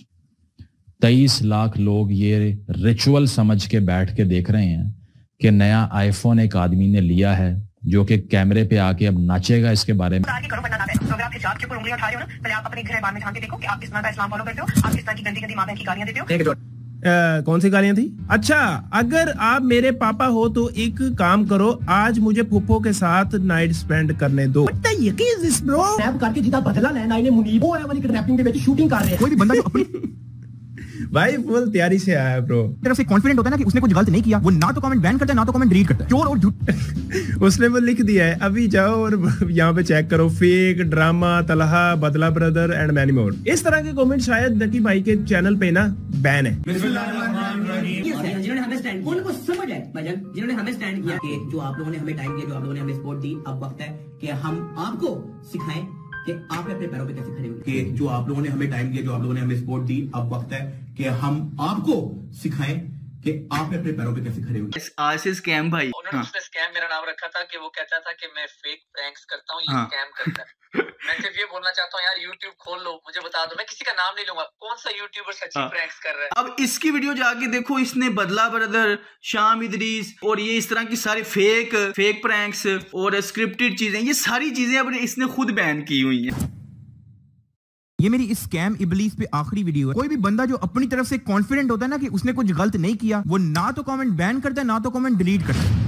23 लाख लोग ये रिचुअल समझ के बैठ के देख रहे हैं कि नया आईफोन एक आदमी ने लिया है जो कि कैमरे पे आके अब नाचेगा इसके बारे में। अगर आप हिजाब के ऊपर उंगलियां उठा रहे हो ना, पहले आप अपने घर बार में झांक के देखो कि आप किस तरह का इस्लाम फॉलो करते हो, आप किस तरह की गंदी माँ बहन की गालियां देते हो। कौन सी गालियां थी? अच्छा, अगर आप मेरे पापा हो तो एक काम करो, आज मुझे फुप्पो के साथ नाइट स्पेंड करने दो। करके जितना बदला लेना इन्हें मुनीबो है वाली किडनैपिंग के शूटिंग कर रहे हैं। कोई भी बंदा जो अपनी भाई फुल तैयारी से आया ब्रो। तरफ से कॉन्फिडेंट होता है ना कि उसने कुछ गलत नहीं किया, वो ना तो कमेंट बैन करता है ना तो कमेंट डिलीट करता है। चोर और झूठ उसने वो लिख दिया है, अभी जाओ और यहाँ पे चेक करो, फेक, ड्रामा, तलहा, बदला ब्रदर एंड मैनी मोर। इस तरह के कमेंट शायद डकी भाई के चैनल पे ना बैन है। जिन्होंने हमें स्टैंड, उनको समझ है भाईजान, जिन्होंने हमें स्टैंड किया कि जो आप लोगों ने हमें टाइम दिया, जो आप लोगों ने हमें सपोर्ट दी, अब वक्त है कि हम आपको सिखाएं कि आप अपने पैरों पे कैसे खड़े होंगे। कि जो आप लोगों ने हमें टाइम दिया, जो आप लोगों ने हमें सपोर्ट दी, अब वक्त है कि हम आपको सिखाएं कि आप अपने पैरों पे कैसे खड़े होंगे। आज स्कैम भाई, उन्होंने उसने स्कैम मेरा नाम रखा था कि वो कहता था कि मैं फेक प्रैंक्स करता हूँ, ये स्कैम करता है। मैं सिर्फ ये बोलना चाहता हूँ यार, YouTube खोल लो, मुझे बता दो, मैं किसी का नाम नहीं लूंगा, कौन सा यूट्यूबर सच्ची प्रैंक्स कर रहा है। अब इसकी वीडियो जाके देखो, इसने बदला ब्रदर, शाम इदरीस और ये इस तरह की सारी फेक प्रैंक्स और स्क्रिप्टेड चीजें, ये सारी चीजें अब इसने खुद बैन की हुई है। ये मेरी इस स्कैम इबलीस पे आखिरी वीडियो है। कोई भी बंदा जो अपनी तरफ से कॉन्फिडेंट होता है ना कि उसने कुछ गलत नहीं किया, वो ना तो कमेंट बैन करता है ना तो कमेंट डिलीट करता है।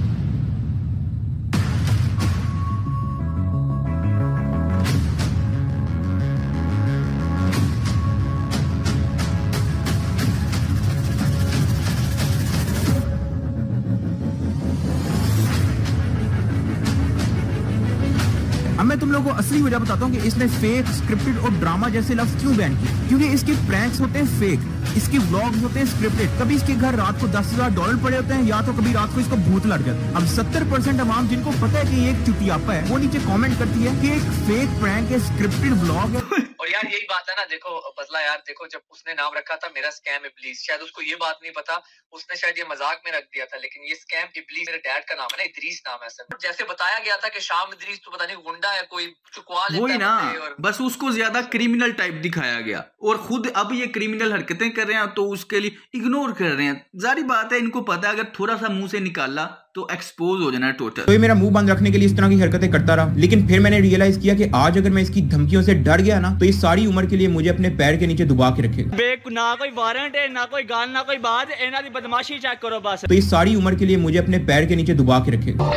अब मैं तुम लोगों को असली वजह बताता हूँ कि इसने फेक, स्क्रिप्टेड और ड्रामा जैसे लफ्ज क्यों बैन किए। क्योंकि इसके प्रैंक्स होते हैं फेक, इसके व्लॉग्स होते हैं स्क्रिप्टेड। कभी इसके घर रात को $10,000 पड़े होते हैं, या तो कभी रात को इसको भूत लग जाता है। अब 70% अवाम जिनको पता है कि ये एक चुटियापा है, वो नीचे कमेंट करती है कि एक फेक प्रैंक है, स्क्रिप्टेड व्लॉग है। और यार यही बात है ना, देखो बदला यार, देखो जब उसने नाम रखा था मेरा स्कैम इबलीस, शायद उसको ये बात नहीं पता, उसने शायद ये मजाक में रख दिया था, लेकिन ये स्कैम इबलीस मेरे डैड का नाम है ना, इदरीस नाम है सर। जैसे बताया गया था कि शाम इदरीस तो पता नहीं गुंडा है, कोई चुकवा लेता है, वही ना, बस उसको ज्यादा क्रिमिनल टाइप दिखाया गया और खुद अब ये क्रिमिनल हरकतें कर रहे हैं तो उसके लिए इग्नोर कर रहे हैं। जारी बात है, इनको पता है अगर थोड़ा सा मुंह से निकाला तो एक्सपोज हो जाना टोटल। तो ये मेरा मुंह बंद रखने के लिए इस तरह की हरकतें करता रहा, लेकिन फिर मैंने रियलाइज किया कि आज अगर मैं इसकी धमकियों से डर गया ना, तो ये सारी उम्र के लिए मुझे अपने पैर के नीचे दबा के रखेगा। ना कोई वारंट है, ना कोई गाल, ना कोई बात, इन्हां दी बदमाशी चेक करो बस। तो ये सारी उम्र के लिए मुझे अपने पैर के नीचे दबा के रखेगा।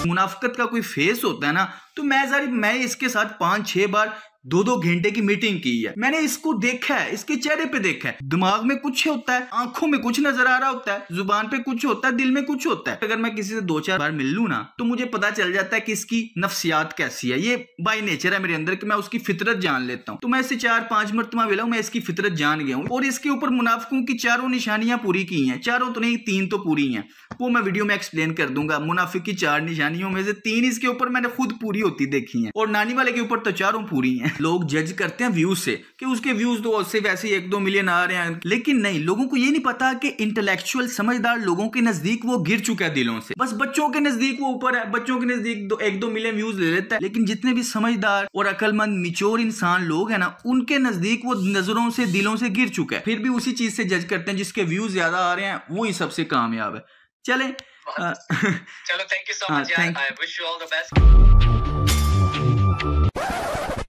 मुनाफिकत का कोई फेस होता है ना, तो मैं इसके साथ 5-6 बार 2-2 घंटे की मीटिंग की है। मैंने इसको देखा है, इसके चेहरे पे देखा है, दिमाग में कुछ होता है, आंखों में कुछ नजर आ रहा होता है, जुबान पे कुछ होता है, दिल में कुछ होता है। अगर मैं किसी से 2-4 बार मिल लूं ना, तो मुझे पता चल जाता है कि इसकी नफ्सियात कैसी है। ये बाय नेचर है मेरे अंदर कि मैं उसकी फितरत जान लेता हूँ। तो मैं इससे 4-5 मरतबा मिला हूं, मैं इसकी फितरत जान गया हूँ। और इसके ऊपर मुनाफिकों की 4 निशानियां पूरी की हैं। 4 तो नहीं, 3 तो पूरी हैं, वो मैं वीडियो में एक्सप्लेन कर दूंगा। मुनाफिक की 4 निशानियों में से 3 इसके ऊपर मैंने खुद पूरी होती देखी है, और नानी वाले के ऊपर तो 4 पूरी हैं। लोग जज करते हैं व्यूज से कि उसके व्यूज तो उससे वैसे 1-2 मिलियन आ रहे हैं, लेकिन नहीं, लोगों को ये नहीं पता कि इंटेलेक्चुअल समझदार लोगों के नजदीक वो गिर चुका है दिलों से। बस बच्चों के नजदीक वो ऊपर है, बच्चों के नजदीक 1-2 मिलियन व्यूज ले लेता है, लेकिन जितने भी समझदार और अकलमंद मिच्योर इंसान लोग हैं ना, उनके नजदीक वो नजरों से दिलों से गिर चुका है। फिर भी उसी चीज से जज करते हैं, जिसके व्यूज ज्यादा आ रहे हैं वही सबसे कामयाब है। चले चलो, थैंक यू सो मच यार, I wish you all the best.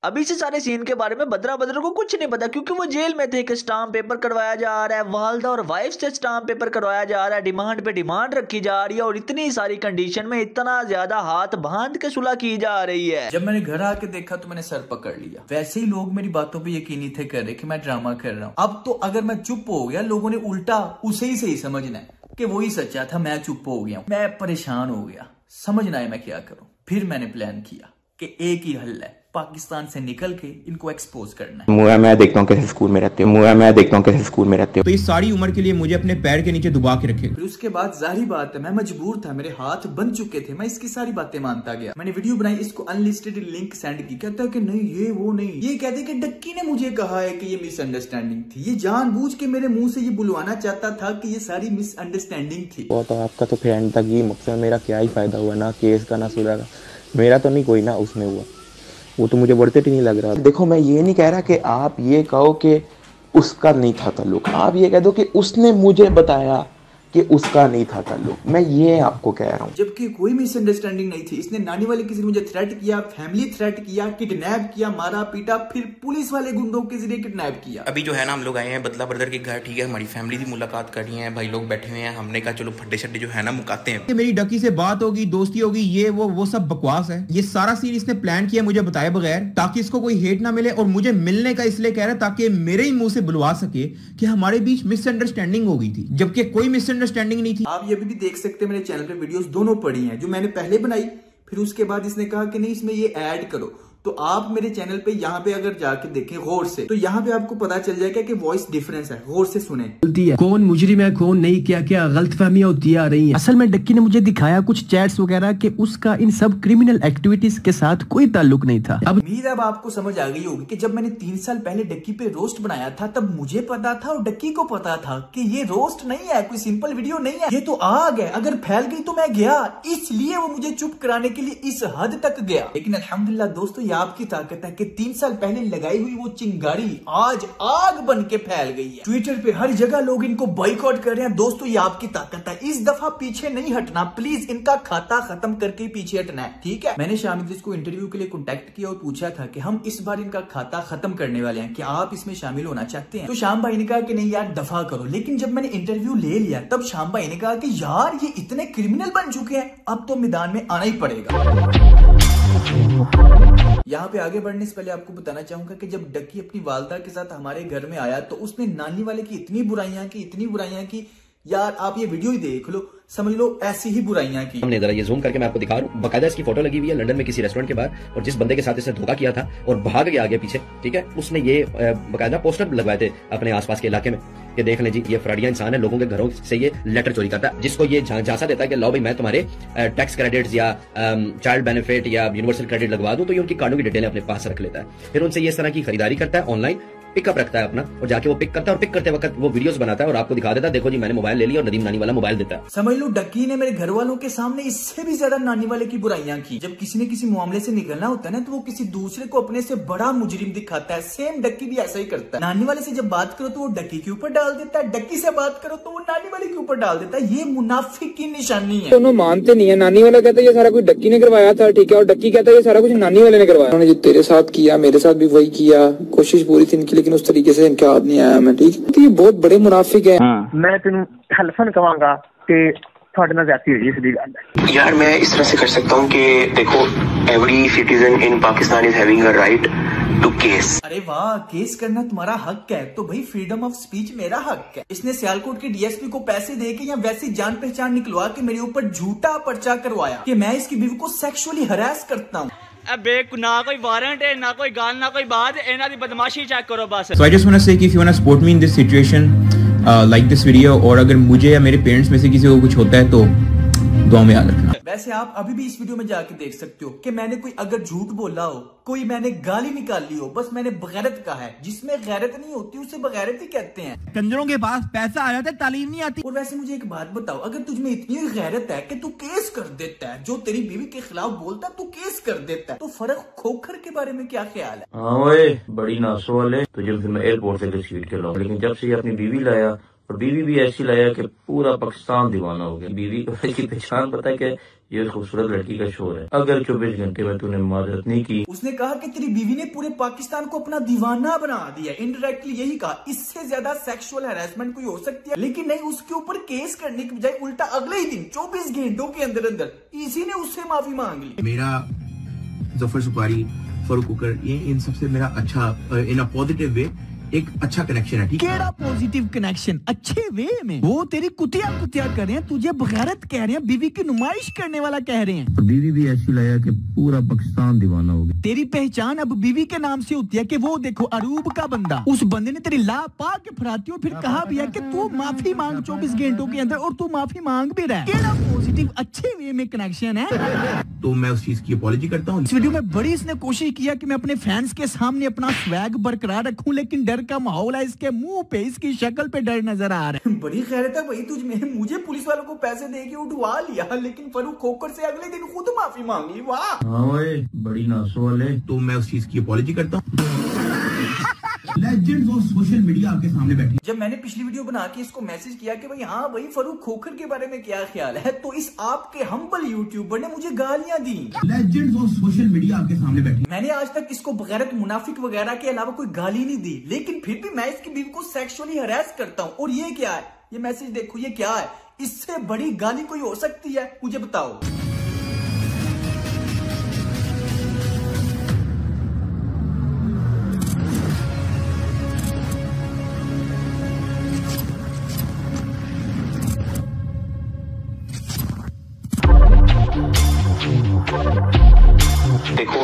अभी से सारे सीन के बारे में बदरा को कुछ नहीं पता, क्योंकि वो जेल में थे कि स्टाम्प पेपर करवाया जा रहा है, वालदा और वाइफ से स्टाम्प पेपर करवाया जा रहा है, डिमांड पे डिमांड रखी जा रही है, और इतनी सारी कंडीशन में इतना ज्यादा हाथ बांध के सुलह की जा रही है। जब मैंने घर आके देखा तो मैंने सर पकड़ लिया। वैसे ही लोग मेरी बातों पे यकीन नहीं थे कर रहे कि मैं ड्रामा कर रहा हूँ। अब तो अगर मैं चुप हो गया, लोगों ने उल्टा उसे ही सही समझना है कि वही सच्चा था, मैं चुप हो गया। मैं परेशान हो गया, समझना है मैं क्या करूं। फिर मैंने प्लान किया कि एक ही हल है, पाकिस्तान से निकल के इनको एक्सपोज करना है। मैं देखता हूँ कैसे स्कूल में रहते हो, मैं देखता हूँ कैसे स्कूल में रहते हो। तो ये सारी उम्र के लिए मुझे अपने पैर के नीचे दबा के रखेगा। फिर उसके बाद जाहिर बात है मैं मजबूर था, मेरे हाथ बन चुके थे, मैं इसकी सारी बातें मानता गया। मैंने वीडियो बनाई, इसको अनलिस्टेड लिंक सेंड की। कहता है कि नहीं ये वो नहीं, ये कहते कि डक्की ने मुझे कहा है कि ये मिसअंडरस्टैंडिंग थी, ये जानबूझ के मेरे मुंह से ये बुलवाना चाहता था कि ये सारी मिसअंडरस्टैंडिंग थी। वो तो आपका तो फिर एंड तक ये मकसद, मेरा क्या ही फायदा हुआ, ना केस का ना सुलह का, मेरा तो नहीं कोई ना उसमें हुआ, वो तो मुझे बढ़ते ही नहीं लग रहा। देखो मैं ये नहीं कह रहा कि आप ये कहो कि उसका नहीं था ताल्लुक, आप ये कह दो कि उसने मुझे बताया कि उसका नहीं था ताल्लुक, मैं ये आपको कह रहा हूँ। जबकि कोई मिसअंडरस्टैंडिंग नहीं थी। इसने नानी वाले किसी ने मुझे थ्रेट किया, फैमिली थ्रेट किया, किडनैप किया, मारा पीटा, फिर पुलिस वाले गुंडों के जरिए किडनैप किया। अभी जो है ना हम लोग आए हैं बदला ब्रदर के घर, ठीक है, हमारी फैमिली की मुलाकात कर रही है, भाई लोग बैठे हुए हैं, हमने कहा चलो फड्डे शड्डे जो है ना मुकाते हैं। मेरी डकी से बात होगी, दोस्ती होगी, ये वो सब बकवास है। ये सारा सीन इसने प्लान किया मुझे बताए बगैर, ताकि इसको कोई हेट ना मिले, और मुझे मिलने का इसलिए कह रहा है ताकि मेरे ही मुंह से बुलवा सके कि हमारे बीच मिसअंडरस्टैंडिंग हो गई थी, जबकि कोई मिसअंडरस्टैंडिंग नहीं थी। आप ये भी देख सकते हैं, मेरे चैनल पे वीडियोस दोनों पड़ी हैं, जो मैंने पहले बनाई, फिर उसके बाद इसने कहा कि नहीं इसमें ये ऐड करो। तो आप मेरे चैनल पे यहाँ पे अगर जाके देखें गौर से, तो यहाँ पे आपको पता चल जाएगा कि वॉइस डिफरेंस है, गौर से सुने। कौन मुजरिम है कौन नहीं, क्या क्या गलतफहमियां होती आ रही हैं। असल में डक्की ने मुझे दिखाया कुछ चैट्स वगैरह कि उसका इन सब क्रिमिनल एक्टिविटीज के साथ कोई ताल्लुक नहीं था। अब उम्मीद अब आपको समझ आ गई होगी कि जब मैंने 3 साल पहले डक्की पे रोस्ट बनाया था, तब मुझे पता था और डक्की को पता था कि ये रोस्ट नहीं है, कोई सिंपल वीडियो नहीं है, ये तो आग है, अगर फैल गई तो मैं गया। इसलिए वो मुझे चुप कराने के लिए इस हद तक गया। लेकिन अल्हम्दुलिल्लाह दोस्तों, ये आपकी ताकत है कि 3 साल पहले लगाई हुई वो चिंगारी आज आग बन के फैल गई है। ट्विटर पे हर जगह लोग इनको बॉयकॉट कर रहे हैं। दोस्तों ये आपकी ताकत है, इस दफा पीछे नहीं हटना, प्लीज इनका खाता खत्म करके पीछे हटना है, ठीक है। मैंने शाम इद्रीस को इंटरव्यू के लिए कॉन्टेक्ट किया और पूछा था कि हम इस बार इनका खाता खत्म करने वाले हैं, क्या आप इसमें शामिल होना चाहते हैं। तो शाम भाई ने कहा कि नहीं यार दफा करो। लेकिन जब मैंने इंटरव्यू ले लिया तब शाम भाई ने कहा कि यार ये इतने क्रिमिनल बन चुके हैं, अब तो मैदान में आना ही पड़ेगा। यहाँ पे आगे बढ़ने से पहले आपको बताना चाहूंगा कि जब डक्की अपनी वालदा के साथ हमारे घर में आया तो उसने नानी वाले की इतनी बुराइयां की यार आप ये वीडियो ही देख लो, समझ लो ऐसी ही बुराइयां की। हमने जरा ये जूम करके मैं आपको दिखा रहा हूँ, बकायदा इसकी फोटो लगी हुई है लंदन में किसी रेस्टोरेंट के बाहर, और जिस बंदे के साथ इसने धोखा किया था और भाग गया आगे पीछे, ठीक है, उसने ये बकायदा पोस्टर लगवाए थे अपने आसपास के इलाके में कि देख लें जी ये फ्रॉडिया इंसान है, लोगों के घरों से ये लेटर चोरी करता है, जिसको ये झांसा देता है कि लो भाई मैं तुम्हारे टैक्स क्रेडिट्स या चाइल्ड बेनिफिट या यूनिवर्सल क्रेडिट लगवा दूं, तो ये उनकी कार्डों की डिटेलें अपने पास रख लेता है, फिर उनसे ये इस तरह की खरीदारी करता है ऑनलाइन, पिकअप रखता है अपना और जाके वो पिक करता है और पिक करते वक्त वो वीडियोस बनाता है और आपको दिखा देता है, देखो जी मैंने मोबाइल ले लिया, और नदीम नानी वाला मोबाइल देता है। समझ लो डक्की ने मेरे घर वालों के सामने इससे भी ज्यादा नानी वाले की बुराइयां की। जब किसी ने किसी मामले से निकलना होता है ना, तो वो किसी दूसरे को अपने से बड़ा मुजरिम दिखाता है। सेम डक्की भी ऐसा ही करता है। नानी वाले से जब बात करो तो वो डक्की के ऊपर डाल देता है, डक्की से बात करो तो वो नानी वाले के ऊपर डाल देता है। ये मुनाफिक की निशानी है। दोनों मानते नहीं है। नानी वाला कहता है ये सारा कुछ डक्की ने करवाया था, ठीक है, और डक्की कहता है ये सारा कुछ नानी वाले ने करवाया। उन्होंने जो तेरे साथ किया मेरे साथ भी वही किया, कोशिश पूरी थी इनकी, लेकिन उस तरीके से इनके हाथ नहीं आया मैं, ठीक है। तो ये बहुत बड़े मुनाफिक है। मैं तेन हलफन कहूंगा कि थोड़े ना ज्यादती हुई सीधी गल है यार। मैं इस तरह से कर सकता हूँ कि देखो, every citizen in Pakistan is having a right to case. अरे वाह, केस करना तुम्हारा हक है, तो भाई फ्रीडम ऑफ स्पीच मेरा हक है। इसने सियालकोट के डीएसपी को पैसे देके या वैसी जान पहचान निकलवा के मेरे ऊपर झूठा पर्चा करवाया कि मैं इसकी बीवी को सेक्सुअली हरास करता हूँ। ना कोई वारंट है, ना कोई गाल, ना कोई बात, इन्हां दी बदमाशी चेक करो बस। So I just want to say कि if you want to support me in this situation, like this video, और अगर मुझे या मेरे पेरेंट्स में से किसी को कुछ होता है तो दुआ में याद रखना। वैसे आप अभी भी इस वीडियो में जाके देख सकते हो कि मैंने कोई अगर झूठ बोला हो, कोई मैंने गाली निकाली हो, बस मैंने बगैरत कहा है। जिसमें गैरत नहीं होती उसे बगैरत ही कहते हैं। कंजरों के पास पैसा आ जाता है, तालीम नहीं आती। और वैसे मुझे एक बात बताओ, अगर तुझमें इतनी गैरत है कि तू केस कर देता है, जो तेरी बीवी के खिलाफ बोलता है तू केस कर देता है, तो फर्क खोखर के बारे में क्या ख्याल है? हाँ ओए, बड़ी नासो वाले, तुझे फिर मैं एयरपोर्ट से घसीट के लाऊं, लेकिन जब से ये अपनी बीवी लाया, और बीवी भी ऐसी लाया कि पूरा पाकिस्तान दीवाना हो गया। बीवी की पहचान पता है कि ये खूबसूरत लड़की का शोर है। अगर 24 घंटे में तूने माजरत नहीं की। उसने कहा कि तेरी बीवी ने पूरे पाकिस्तान को अपना दीवाना बना दिया। इनडायरेक्टली यही कहा। इससे ज्यादा सेक्सुअल हैरेसमेंट कोई हो सकती है, लेकिन नहीं, उसके ऊपर केस करने की बजाय उल्टा अगले ही दिन 24 घंटों के अंदर अंदर इसी ने उससे माफी मांग ली। मेरा जफर सुपारी, फारूक कुकर, ये इन सबसे मेरा अच्छा इन अ पॉजिटिव वे एक अच्छा कनेक्शन है, ठीक है। केड़ा पॉजिटिव कनेक्शन? अच्छे वे में। वो तेरी कुतिया कर रहे हैं, तुझे बगैरत कह रहे हैं, बीवी की नुमाइश करने वाला कह रहे हैं। और बीवी भी ऐसी लाया कि पूरा पाकिस्तान दीवाना हो गया। तेरी पहचान अब बीवी के नाम से होती है कि वो देखो अरूब का बंदा, उस बंदे ने तेरी ला पा के फराती और फिर कहा भी है कि तू माफी मांग 24 घंटों के अंदर, और तू माफी मांग भी रहा है। केड़ा पॉजिटिव अच्छे वे में कनेक्शन है। तो मैं उस चीज की अपॉलॉजी करता हूँ। इस वीडियो में बड़ी इसने कोशिश किया कि मैं अपने फैंस के सामने अपना स्वैग बरकरार रखूं, लेकिन डर का माहौल है। इसके मुंह पे, इसकी शक्ल पे डर नजर आ रहा है। बड़ी खैरत है भाई तुझ में। मुझे पुलिस वालों को पैसे दे के उठवा लिया, लेकिन फरूक खोकर से अगले दिन खुद माफी मांग ली। वाह, हाँ ओए, बड़ी नासो वाले। तो मैं उस चीज की अपॉलॉजी करता हूँ। लेजेंड्स ऑफ सोशल मीडिया आपके सामने बैठे। जब मैंने पिछली वीडियो बना के इसको मैसेज किया कि भाई हाँ भाई फरूक खोखर के बारे में क्या ख्याल है, तो इस आपके हम्बल यूट्यूबर ने मुझे गालियां दी। लेजेंड्स ऑफ सोशल मीडिया आपके सामने बैठे। मैंने आज तक इसको बगैरत मुनाफिक वगैरह के अलावा कोई गाली नहीं दी, लेकिन फिर भी मैं इसकी बीवी को सेक्सुअली हरास करता हूँ। और ये क्या है? ये मैसेज देखो, ये क्या है? इससे बड़ी गाली कोई हो सकती है? मुझे बताओ। देखो,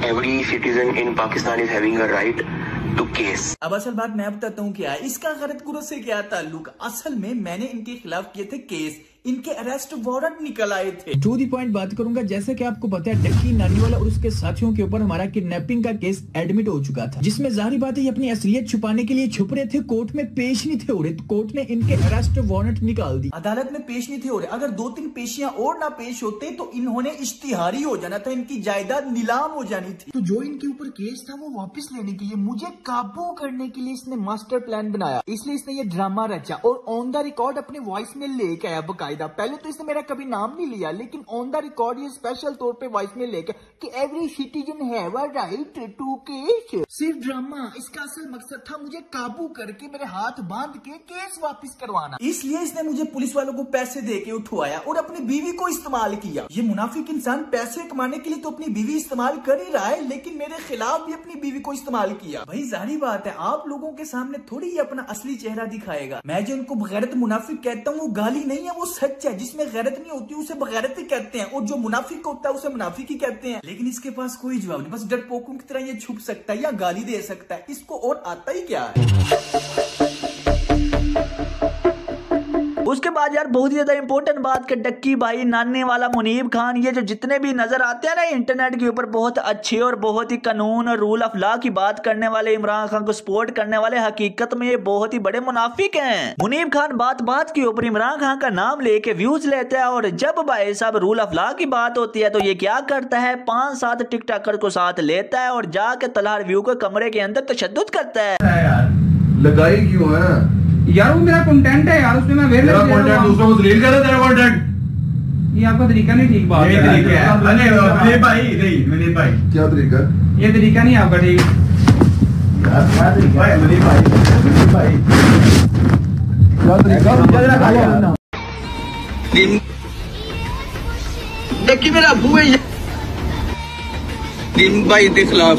every citizen in Pakistan is having a right to case. अब असल बात मैं बताता हूँ क्या है। इसका गलत गुरु से क्या ताल्लुक? असल में मैंने इनके खिलाफ किए थे केस, इनके अरेस्ट वारंट निकल आए थे। टू दी पॉइंट बात करूंगा। जैसे कि आपको पता है डक्की नानीवाला और उसके साथियों के ऊपर हमारा किडनैपिंग का केस एडमिट हो चुका था, जिसमें जाहिर बात है ये अपनी असलियत छुपाने के लिए छुप रहे थे, कोर्ट में पेश नहीं थे हो रहे, तो कोर्ट ने इनके अरेस्ट वारंट निकाल दी। अदालत में पेश नहीं थे हो रहे। अगर 2-3 पेशियां और ना पेश होते तो इन्होंने इश्तिहारी हो जाना था, इनकी जायदाद नीलाम हो जानी थी। तो जो इनके ऊपर केस था वो वापस लेने के लिए, मुझे काबू करने के लिए इसने मास्टर प्लान बनाया। इसलिए इसने ये ड्रामा रचा और ऑन द रिकॉर्ड अपने वॉइस में लेके आया बकायदा। पहले तो इसने मेरा कभी नाम नहीं लिया, लेकिन ऑन द रिकॉर्ड ये स्पेशल तौर पे वॉइस में लेके कि every citizen have a right to case. सिर्फ ड्रामा। इसका असल मकसद था मुझे काबू करके मेरे हाथ बांध के केस वापस करवाना। इसलिए इसने मुझे पुलिस वालों को पैसे दे के उठवाया और अपनी बीवी को इस्तेमाल किया। ये मुनाफिक इंसान पैसे कमाने के लिए तो अपनी बीवी इस्तेमाल कर ही रहा है, लेकिन मेरे खिलाफ भी अपनी बीवी को इस्तेमाल किया। भाई जाहिर बात है आप लोगों के सामने थोड़ी ही अपना असली चेहरा दिखाएगा। मैं जो इनको बगैरत मुनाफिक कहता हूँ वो गाली नहीं है, वो सच है। जिसमें गैरत नहीं होती उसे बगैरत ही कहते हैं, और जो मुनाफिक होता है उसे मुनाफिक ही कहते हैं। लेकिन इसके पास कोई जवाब नहीं, बस डरपोकों की तरह ये छुप सकता है या गाली दे सकता है। इसको और आता ही क्या है? उसके बाद यार बहुत ही ज्यादा इंपॉर्टेंट बात कि डक्की भाई, नानी वाला मुनीब खान, ये जो जितने भी नजर आते हैं ना इंटरनेट के ऊपर बहुत अच्छे और बहुत ही कानून और रूल ऑफ लॉ की बात करने वाले, इमरान खान को सपोर्ट करने वाले, हकीकत में ये बहुत ही बड़े मुनाफिक हैं। मुनीब खान बात बात के ऊपर इमरान खान का नाम लेके व्यूज लेता है और जब भाई साहब रूल ऑफ लॉ की बात होती है तो ये क्या करता है, 5-7 टिकटॉकर को साथ लेता है और जाके तलहा रिव्यू के कमरे के अंदर तशद्दुद करता है। यार लगाई क्यों है यार, वो मेरा कंटेंट है यार, उसमें मैं वेयर कंटेंट दूसरों को डिलीट कर दे तेरा कंटेंट। ये आपका तरीका नहीं ठीक बात है। तरीका है अरे भाई नहीं मनीष भाई, क्या तरीका? ये तरीका नहीं आपका ठीक यार, क्या तरीका है मनीष भाई? क्या तरीका? डक्की मेरा अबू है दिन भाई के खिलाफ।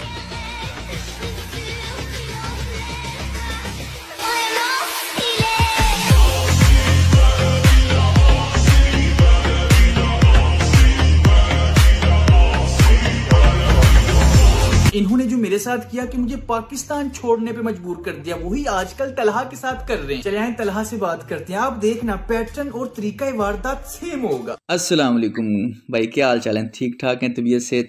इन्होंने जो मेरे साथ किया कि मुझे पाकिस्तान छोड़ने पे मजबूर कर दिया, वही आजकल तलहा के साथ कर रहे हैं। चले आए तलहा से बात करते हैं। आप देखना पैटर्न और तरीका वारदात सेम होगा। अस्सलाम वालेकुम भाई, क्या हाल चाल है? ठीक ठाक है? तबीयत सेहत?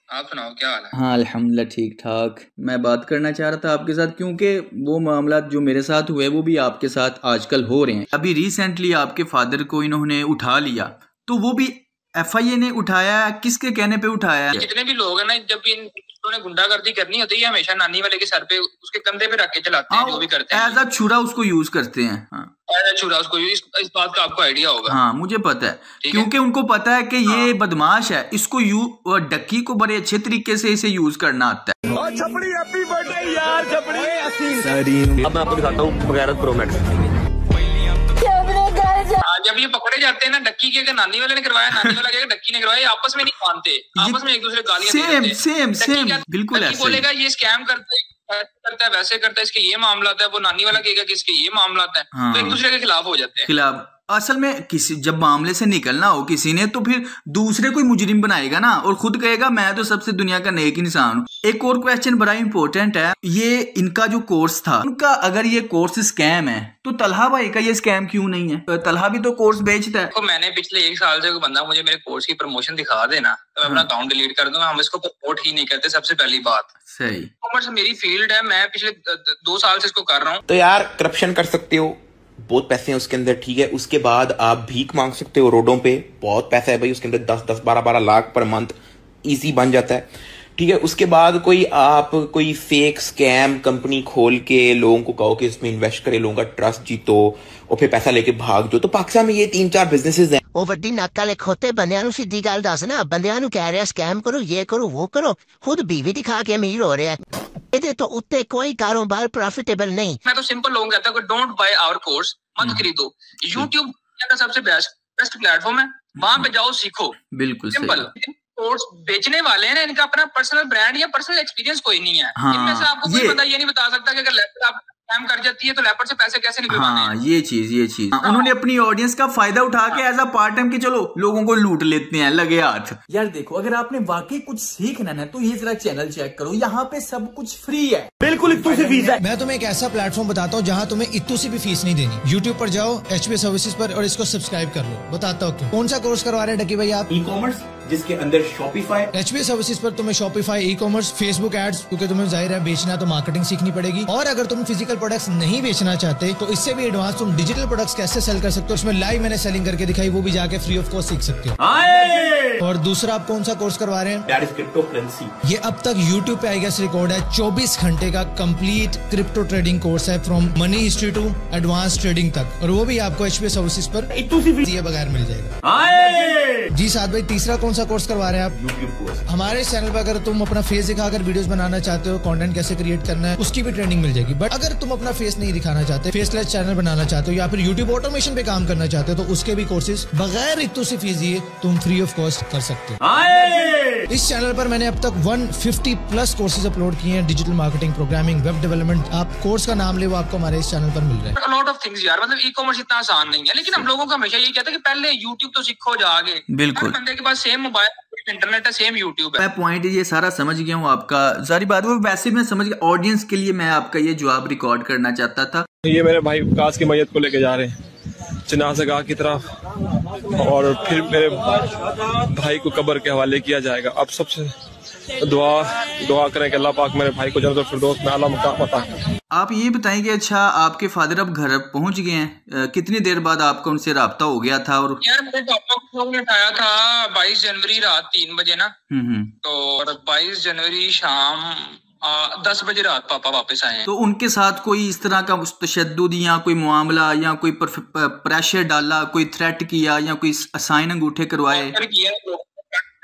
आप सुनाओ क्या हाल है? हाँ अल्हम्दुलिल्लाह ठीक ठाक। मैं बात करना चाह रहा था आपके साथ क्योंकि वो मामला जो मेरे साथ हुए वो भी आपके साथ आजकल हो रहे हैं। अभी रिसेंटली आपके फादर को इन्होंने उठा लिया, तो वो भी FIA ने उठाया, किसके कहने पे उठाया? जितने भी लोग हैं ना, जब भी इन्होंने गुंडागर्दी करनी होती है हमेशा नानी वाले के सर पे उसके कंधे पे रख के चलाते हैं, जो भी करते हैं एज अ छुरा उसको यूज करते हैं। हाँ। एज अ छुरा उसको इस बात का आपको आइडिया होगा। हाँ मुझे पता है, क्योंकि उनको पता है कि ये बदमाश है, इसको डक्की को बड़े अच्छे तरीके से इसे यूज करना आता है। छपड़ी हैप्पी बर्थडे यार, छपड़ी। अब मैं आपको दिखाता हूँ बगैरत प्रो मैक्स। जब ये पकड़े जाते हैं ना, डक्की के नानी वाले ने करवाया, नानी वाला के डक्की ने करवाया, आपस में नहीं मानते, आपस में एक दूसरे गालियां सेम बिल्कुल ऐसे। बोलेगा ये स्कैम करता है वैसे करता है, इसके ये मामला है, वो नानी वाला कहेगा कि इसके ये मामला है। हाँ। तो एक दूसरे के खिलाफ हो जाते हैं। असल में किसी जब मामले से निकलना हो किसी ने, तो फिर दूसरे कोई मुजरिम बनाएगा ना, और खुद कहेगा मैं तो सबसे दुनिया का नेक इंसान हूँ। एक और क्वेश्चन बड़ा इंपॉर्टेंट है, ये इनका जो कोर्स था उनका, अगर ये कोर्स स्कैम है तो तलहा भाई का ये स्कैम क्यों नहीं है? तलहा भी तो कोर्स बेचता है। तो मैंने पिछले 1 साल से कोई बंदा मुझे मेरे कोर्स की प्रमोशन दिखा देना तो मैं अपना अकाउंट डिलीट कर दूंगा। हम इसको प्रमोट ही नहीं करते, सबसे पहली बात। सही, कॉमर्स मेरी फील्ड है, मैं पिछले 2 साल से इसको कर रहा हूँ। तो यार करप्शन कर सकते हो, बहुत पैसे हैं उसके अंदर, ठीक है। उसके बाद आप भीख मांग सकते हो रोडों पे, बहुत पैसा है भाई उसके अंदर, 10-10, 12-12 लाख पर मंथ इजी बन जाता है, ठीक है। उसके बाद कोई फेक स्कैम कंपनी खोल के लोगों को कहो कि इसमें इन्वेस्ट करे, लोगों का ट्रस्ट जीतो और फिर पैसा लेके भाग जाओ। तो पाकिस्तान में ये 3-4 बिजनेसेस हैं। ਉਹ ਵੱਡੀ ਨੱਕ ਵਾਲੇ ਖੋਤੇ ਬੰਦਿਆਂ ਨੂੰ ਸਿੱਧੀ ਗੱਲ ਦੱਸ ਨਾ, ਬੰਦਿਆਂ ਨੂੰ ਕਹਿ ਰਿਹਾ ਸਕੈਮ ਕਰੋ, ਇਹ ਕਰੋ, वो करो, खुद बीवी दिखा के अमीर हो रहा है। ਇਹਦੇ ਤੋਂ ਉੱਤੇ कोई कारोबार प्रॉफिटेबल नहीं। मैं तो सिंपल लोगों को कहता हूँ डोंट बाय आवर कोर्स, मत खरीदो। यूट्यूब का सबसे बेस्ट प्लेटफॉर्म है, वहां पे जाओ सीखो। बिल्कुल सिंपल। कोर्स बेचने वाले हैं ना, इनका अपना पर्सनल ब्रांड या पर्सनल एक्सपीरियंस कोई नहीं है। हाँ, इनमें से आपको कोई बंदा ये नहीं बता सकता कि अगर लैपटॉप स्कैम कर जाती है तो लैपटॉप से पैसे कैसे निकलवाने हैं। हाँ ये चीज उन्होंने अपनी ऑडियंस का फायदा उठा के एज अ पार्ट टाइम कि चलो लोगों को लूट लेते हैं, लगे हाथ। यार देखो, अगर आपने वाकई कुछ सीखना है तो ये जरा चैनल चेक करो, यहाँ पे सब कुछ फ्री है, बिल्कुल इत्तू से फीस है। मैं तुम्हें एक ऐसा प्लेटफॉर्म बताता हूँ जहाँ तुम्हें इत्तू से भी फीस नहीं देनी। YouTube पर जाओ HB सर्विसेज पर और इसको सब्सक्राइब कर लो। बताता हूँ क्यों। कौन सा कोर्स करवा रहे हैं डक्की भाई आप? ई-कॉमर्स, जिसके अंदर शॉपिफाई। HB सर्विसेज पर तुम्हें शॉपिफाई, ई-कॉमर्स, फेसबुक एड्स, क्योंकि तुम्हें जाहिर है बेचना तो मार्केटिंग सीखनी पड़ेगी। और अगर तुम फिजिकल प्रोडक्ट्स नहीं बेचना चाहते तो इससे भी एडवांस तुम डिजिटल प्रोडक्ट्स कैसे सेल कर सकते हो, उसमें लाइव मैंने सेलिंग करके दिखाई, वो भी जाके फ्री ऑफ कॉस्ट सीख सकते हो। और दूसरा आप कौन सा कोर्स करवा रहे हैं? That is crypto currency. ये अब तक YouTube पे आई गेस रिकॉर्ड है 24 घंटे का कंप्लीट क्रिप्टो ट्रेडिंग कोर्स है, from money history to advance trading तक, और वो भी आपको HB सर्विसेज पर दिए बगैर मिल जाएगा। जी साथ भाई, तीसरा कौन सा कोर्स करवा रहे हैं आप? YouTube course. हमारे चैनल पर अगर तुम अपना फेस दिखाकर वीडियोस बनाना चाहते हो, कंटेंट कैसे क्रिएट करना है, उसकी भी ट्रेनिंग मिल जाएगी। बट अगर तुम अपना फेस नहीं दिखाना चाहते, फेसलेस चैनल बनाना चाहते हो, या फिर YouTube ऑटोमेशन पे काम करना चाहते हो, तो उसके भी कोर्सेज बगैर इतनी सी फीस दिए तुम फ्री ऑफ कॉस्ट कर सकते हो। इस चैनल पर मैंने अब तक 150+ कोर्सेज अपलोड किए हैं, digital marketing, programming, web development. आप कोर्स का नाम ले, वो आपको हमारे इस चैनल पर मिल रहा है। लॉट ऑफ थिंग्स यार, मतलब ई-कॉमर्स इतना आसान नहीं है, लेकिन हम लोगों का हमेशा यही कहता है कि पहले YouTube तो सीखो जाके। बिल्कुल, बंदे के पास सेम मोबाइल, इंटरनेट है, सेम YouTube है। मैं पॉइंट ये सारा समझ गया हूँ आपका, सारी बात वो वैसे मैं समझ गया। ऑडियंस के लिए मैं आपका ये जवाब रिकॉर्ड करना चाहता था। ये मेरे भाई विकास की मैयत को लेके जा रहे हैं। जनाज़गाह की तरफ और फिर मेरे भाई को कब्र के हवाले किया जाएगा। अब सबसे दुआ करें कि अल्लाह पाक मेरे भाई को जन्नतुल फिरदौस में आला मकाम अता करे। आप ये बताएंगे, अच्छा आपके फादर अब घर पहुंच गए हैं, कितनी देर बाद आपका उनसे राब्ता हो गया था? और यार मेरे पापा को फोन उठाया था 22 जनवरी रात 3 बजे ना, तो 22 जनवरी शाम 10 बजे रात पापा वापस आए हैं। तो उनके साथ कोई इस तरह का तशद्दुद या कोई मामला या कोई प्रेशर डाला, कोई थ्रेट किया या कोई साइन अंगूठे करवाए?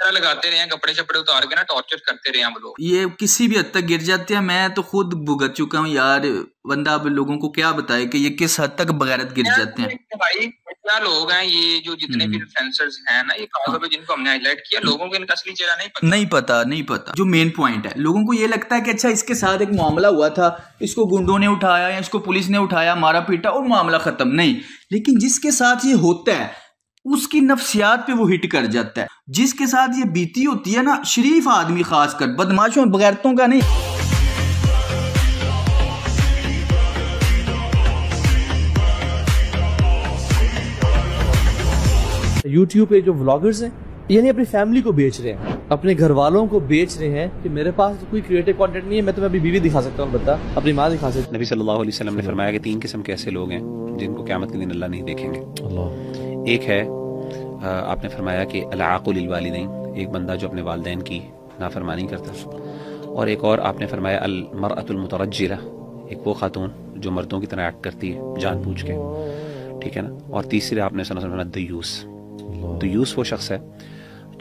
लगाते रहे हैं, कपड़े शपड़े उतार के ना टॉर्चर करते रहे हैं हम लोग। ये किसी भी हद तक गिर जाते हैं। मैं तो खुद भुगत चुका हूँ यार। बंदा अब लोगों को क्या बताए कि ये किस हद तक बगैरत गिर जाते हैं। भाई क्या लोग हैं ये जो जितने भी इन्फ्लुएंसर्स हैं ना, ये खासतौर पे जिनको हमने हाईलाइट किया, लोगों को इनका असली चेहरा नहीं पता। जो मेन पॉइंट है, लोगों को ये लगता है कि अच्छा इसके साथ एक मामला हुआ था, इसको गुंडों ने उठाया या इसको पुलिस ने उठाया, मारा पीटा और मामला खत्म। नहीं, लेकिन जिसके साथ ये होता है उसकी नफ्सियात पे वो हिट कर जाता है। जिसके साथ ये बीती होती है ना, शरीफ आदमी खासकर, बदमाशों बगैरतों का नहीं। YouTube पे जो व्लॉगर्स हैं, यानी अपनी फैमिली को बेच रहे हैं, अपने घर वालों को बेच रहे हैं कि मेरे पास तो कोई क्रिएटिव कंटेंट नहीं है, मैं तुम्हें अपनी बीवी दिखा सकता हूँ, बता अपनी माँ दिखा सकता हूँ। नबी सल्लल्लाहु अलैहि वसल्लम ने फरमाया कि 3 किस्म के ऐसे लोग हैं जिनको क़यामत के दिन अल्लाह नहीं देखेंगे। एक है, आपने फरमाया कि अल-आक़ुल लिल-वालिदैन, एक बंदा जो अपने वालिदैन की नाफरमानी करता। और एक और आपने फरमाया अल-मरअतुल मुतरज्जिला, एक वो खातून जो मर्दों की तरह एक्ट करती है जानबूझ के, ठीक है ना। और तीसरे आपने सुना दयूस। दयूस वो शख्स है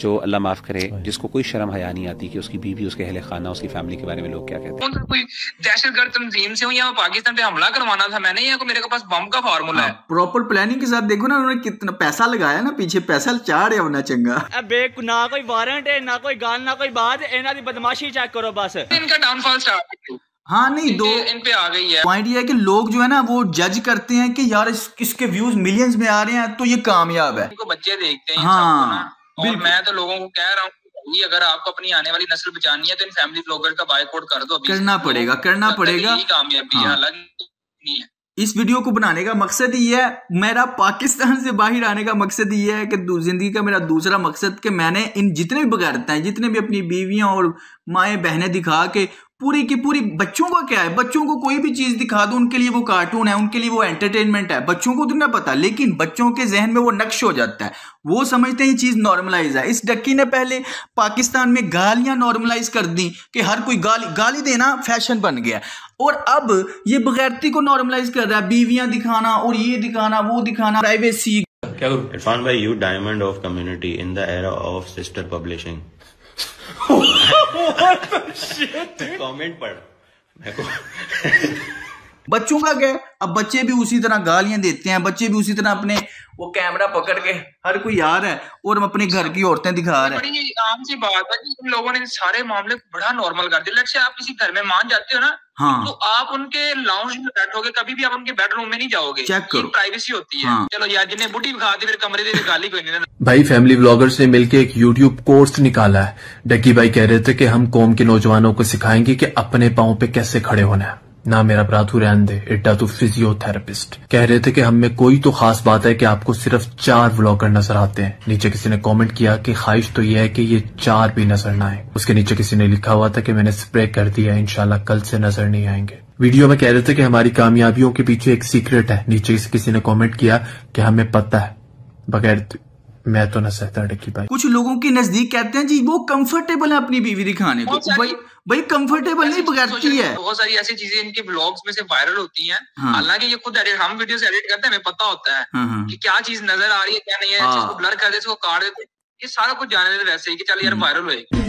जो अल्लाह माफ करे जिसको कोई शर्म हया नहीं आती कि उसकी बीवी, उसके अहले खाना, उसकी फैमिली के बारे में लोग क्या कहते हैं। कोई दहशतगर्द तंजीम से हूँ या पाकिस्तान पे हमला करवाना था मैंने, या मेरे पास बम का फार्मूला है। प्रॉपर प्लानिंग के साथ देखो ना उन्होंने कितना पैसा लगाया ना, पीछे पैसा चाड़ है होना चंगा। ना कोई वारंट है, ना कोई गाल, ना कोई बात, इन्हां दी बदमाशी चेक करो बस। इनका डाउनफॉल स्टार्ट हाँ नहीं, दो इन पे आ गई है। पॉइंट ये है कि लोग जो है ना वो जज करते हैं कि यार इसके व्यूज मिलियंस में आ रहे हैं तो ये कामयाब है। इनको बच्चे देखते हैं। हाँ, और मैं तो लोगों को कह रहा हूँ, अगर आपको अपनी आने वाली नस्ल बचानी है तो इन फैमिली ब्लॉगर का बायकॉट कर दो। करना पड़ेगा। कामयाबी है, नहीं है। इस वीडियो को बनाने का मकसद ये है, मेरा पाकिस्तान से बाहर आने का मकसद ये है कि जिंदगी का मेरा दूसरा मकसद कि मैंने इन जितने भी बगैरता हैं, जितने भी अपनी बीवियां और माएँ बहनें दिखा के पूरी की पूरी, बच्चों का क्या है, बच्चों को कोई भी चीज दिखा दो उनके लिए वो कार्टून है, उनके लिए वो एंटरटेनमेंट है, बच्चों को तो ना पता, लेकिन बच्चों के जहन में वो नक्श हो जाता है, वो समझते हैं ये चीज नॉर्मलाइज है। इस डक्की ने पहले पाकिस्तान में गालियां नॉर्मलाइज कर दी कि हर कोई गाली देना फैशन बन गया, और अब ये बगैरती को नॉर्मलाइज कर रहा है, बीवियां दिखाना और ये दिखाना वो दिखाना, प्राइवेसी। इरफान भाई, you diamond of community in the era of sister publishing. Comment पढ़। बच्चों का क्या, अब बच्चे भी उसी तरह गालियां देते हैं, बच्चे भी उसी तरह अपने वो कैमरा पकड़ के हर कोई आ रहा है और अपने घर की औरतें दिखा रहे हैं। बड़ी आम सी बात है कि इन लोगों ने सारे मामले को बड़ा नॉर्मल कर दिया। लेट्स से आप किसी घर में मान जाते हो ना, हाँ, तो आप उनके लाउंज में बैठोगे, कभी भी आप उनके बेडरूम में नहीं जाओगे, चेक करो, प्राइवेसी होती है। हाँ। चलो यार, जिन्हें बुढ़ी खा दी फिर कमरे दे गाली कोई नहीं। भाई फैमिली व्लॉगर्स ने मिलकर एक YouTube कोर्स निकाला है। डक्की भाई कह रहे थे कि हम कौम के नौजवानों को सिखाएंगे कि अपने पांव पे कैसे खड़े होना है। ना मेरा ब्राथू रहन दे, इट्टा तो फिजियोथेरेपिस्ट। कह रहे थे कि हम में कोई तो खास बात है कि आपको सिर्फ 4 व्लॉगर नजर आते हैं। नीचे किसी ने कमेंट किया कि ख्वाहिश तो यह है कि ये 4 भी नजर ना आए। उसके नीचे किसी ने लिखा हुआ था कि मैंने स्प्रे कर दिया, इंशाल्लाह कल से नजर नहीं आएंगे। वीडियो में कह रहे थे कि हमारी कामयाबियों के पीछे एक सीक्रेट है। नीचे किसी ने कॉमेंट किया कि हमें पता है, बगैर मैं तो न सहता डक्की भाई। कुछ लोगों के नजदीक कहते हैं जी वो कंफर्टेबल है अपनी बीवी दिखाने को। भाई कंफर्टेबल नहीं, बगैरती है। बहुत सारी ऐसी चीजें इनके ब्लॉग्स में से वायरल होती हैं। हालांकि ये खुद हम वीडियो से एडिट करते हैं, हमें पता होता है कि क्या चीज नजर आ रही है क्या नहीं है, इसको ब्लर कर देते, इसको काट देते, ये सारा कुछ जाने देते वैसे ही कि चल यार वायरल होएगी।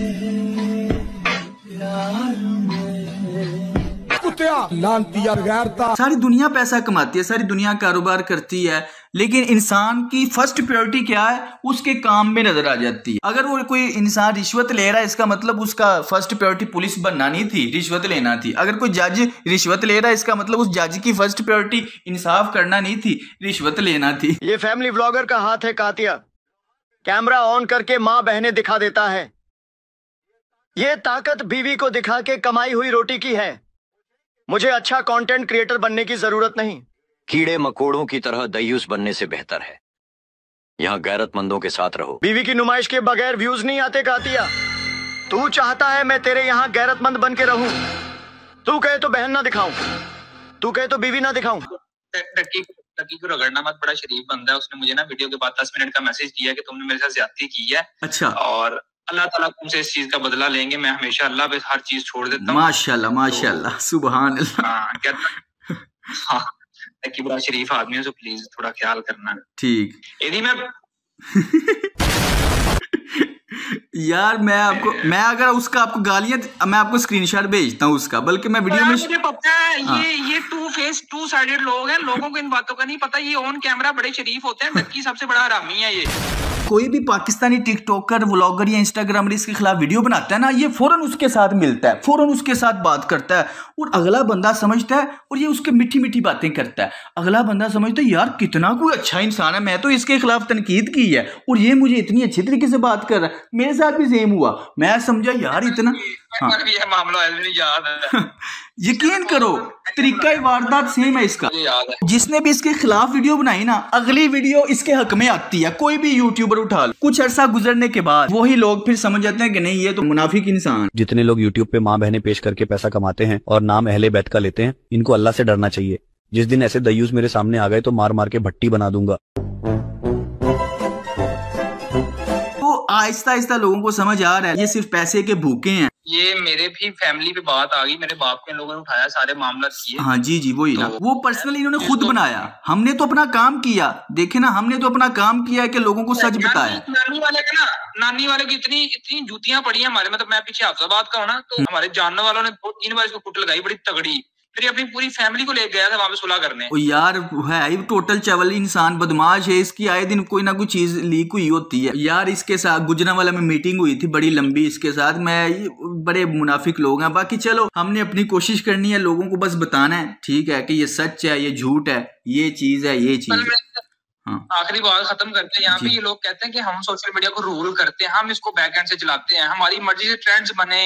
सारी दुनिया पैसा कमाती है, सारी दुनिया कारोबार करती है, लेकिन इंसान की फर्स्ट प्रायोरिटी क्या है, उसके काम में नजर आ जाती है। अगर वो कोई इंसान रिश्वत ले रहा है, इसका मतलब उसका फर्स्ट प्रायोरिटी पुलिस बनना नहीं थी, रिश्वत लेना थी। अगर कोई जज रिश्वत ले रहा है, इसका मतलब उस जज की फर्स्ट प्रायोरिटी इंसाफ करना नहीं थी, रिश्वत लेना थी। ये फैमिली व्लॉगर का हाथ है कातिया, कैमरा ऑन करके माँ बहनें दिखा देता है। ये ताकत बीवी को दिखा के कमाई हुई रोटी की है। मुझे अच्छा कंटेंट क्रिएटर बनने की जरूरत नहीं, कीड़े मकोड़ों की तरह दयूस बनने से बेहतर है यहाँ गैरतमंदों के साथ रहो। बीवी की नुमाइश के बगैर व्यूज नहीं आते कातिया। तू चाहता है मैं तेरे यहाँ गैरतमंद बन के रहूं। तू कहे तो बहन ना दिखाऊं, तू कहे तो बीवी ना दिखाऊं। लकी को रगड़ना मत, बड़ा शरीफ बंदा है। उसने मुझे ना वीडियो के बाद 10 मिनट का मैसेज दिया कि तुमने मेरे साथ ज्यादती की है। अच्छा। और अल्लाह ताला तुमसे इस चीज का बदला लेंगे। मैं हमेशा अल्लाह पे हर चीज छोड़ देता हूँ। माशाल्लाह माशाल्लाह सुभान अल्लाह। हाँ, लकी बड़ा शरीफ आदमी है, तो प्लीज थोड़ा ख्याल करना। ठीक। यदि मैं यार मैं अगर उसका आपको गालियां, मैं आपको स्क्रीनशॉट भेजता हूँ उसका, बल्कि मैं वीडियो में मुझे पता है ये टू फेस टू साइडेड लोग हैं। लोगों को इन बातों का नहीं पता। ये ऑन कैमरा बड़े शरीफ होते हैं। लकी सबसे बड़ा हरामी है ये। कोई भी पाकिस्तानी टिकटॉकर, व्लॉगर या इंस्टाग्रामर इसके खिलाफ वीडियो बनाता है ना, ये फौरन उसके साथ मिलता है, फौरन उसके साथ बात करता है और अगला बंदा समझता है और ये उसके मीठी मीठी बातें करता है। अगला बंदा समझता है यार कितना कोई अच्छा इंसान है, मैं तो इसके खिलाफ तनकीद की है और ये मुझे इतनी अच्छी तरीके से बात कर रहा है। मेरे साथ भी सेम हुआ। मैं समझा यार इतना यकीन करो तरीका वारदात सेम है इसका। जिसने भी इसके खिलाफ वीडियो बनाई ना, अगली वीडियो इसके हक में आती है। कोई भी यूट्यूबर उठा लो, कुछ अरसा गुजरने के बाद वही लोग फिर समझ जाते हैं कि नहीं ये तो मुनाफिक इंसान। जितने लोग यूट्यूब पे माँ बहनें पेश करके पैसा कमाते हैं और नाम अहले बैत का लेते हैं, इनको अल्लाह से डरना चाहिए। जिस दिन ऐसे दयूस मेरे सामने आ गए तो मार मार के भट्टी बना दूंगा। आहिस्ता आहिस्ता लोगों को समझ आ रहा है ये सिर्फ पैसे के भूखे हैं। ये मेरे भी फैमिली पे बात आ गई। मेरे बाप के लोगों ने उठाया, सारे मामला किए। हाँ जी वही ना, वो पर्सनली इन्होंने खुद बनाया। हमने तो अपना काम किया, देखे ना, हमने तो अपना काम किया कि लोगों को सच बताया। नानी वाले की इतनी जूतियां पड़ी हैं हमारे, मतलब मैं पीछे हाफिजाबाद का हूँ ना, तो हमारे जानने वालों ने 2-3 बार इसको कुट लगाई बड़ी तगड़ी। फिर अपनी पूरी फैमिली को ले गया था वहां पे सुलह करने। ओ यार है टोटल चवल इंसान, बदमाश है। इसकी आए दिन कोई ना कोई चीज लीक हुई होती है। यार इसके साथ गुजरांवाला में मीटिंग हुई थी बड़ी लंबी इसके साथ। मैं बड़े मुनाफिक लोग हैं। बाकी चलो हमने अपनी कोशिश करनी है, लोगों को बस बताना है ठीक है कि ये सच है, ये झूठ है, ये चीज है, ये चीज है। हाँ। आखिरी बात खत्म करते हैं। यहाँ पे ये लोग कहते हैं कि हम सोशल मीडिया को रूल करते हैं, हम इसको बैक एंड से चलाते हैं, हमारी मर्जी से ट्रेंड्स बने,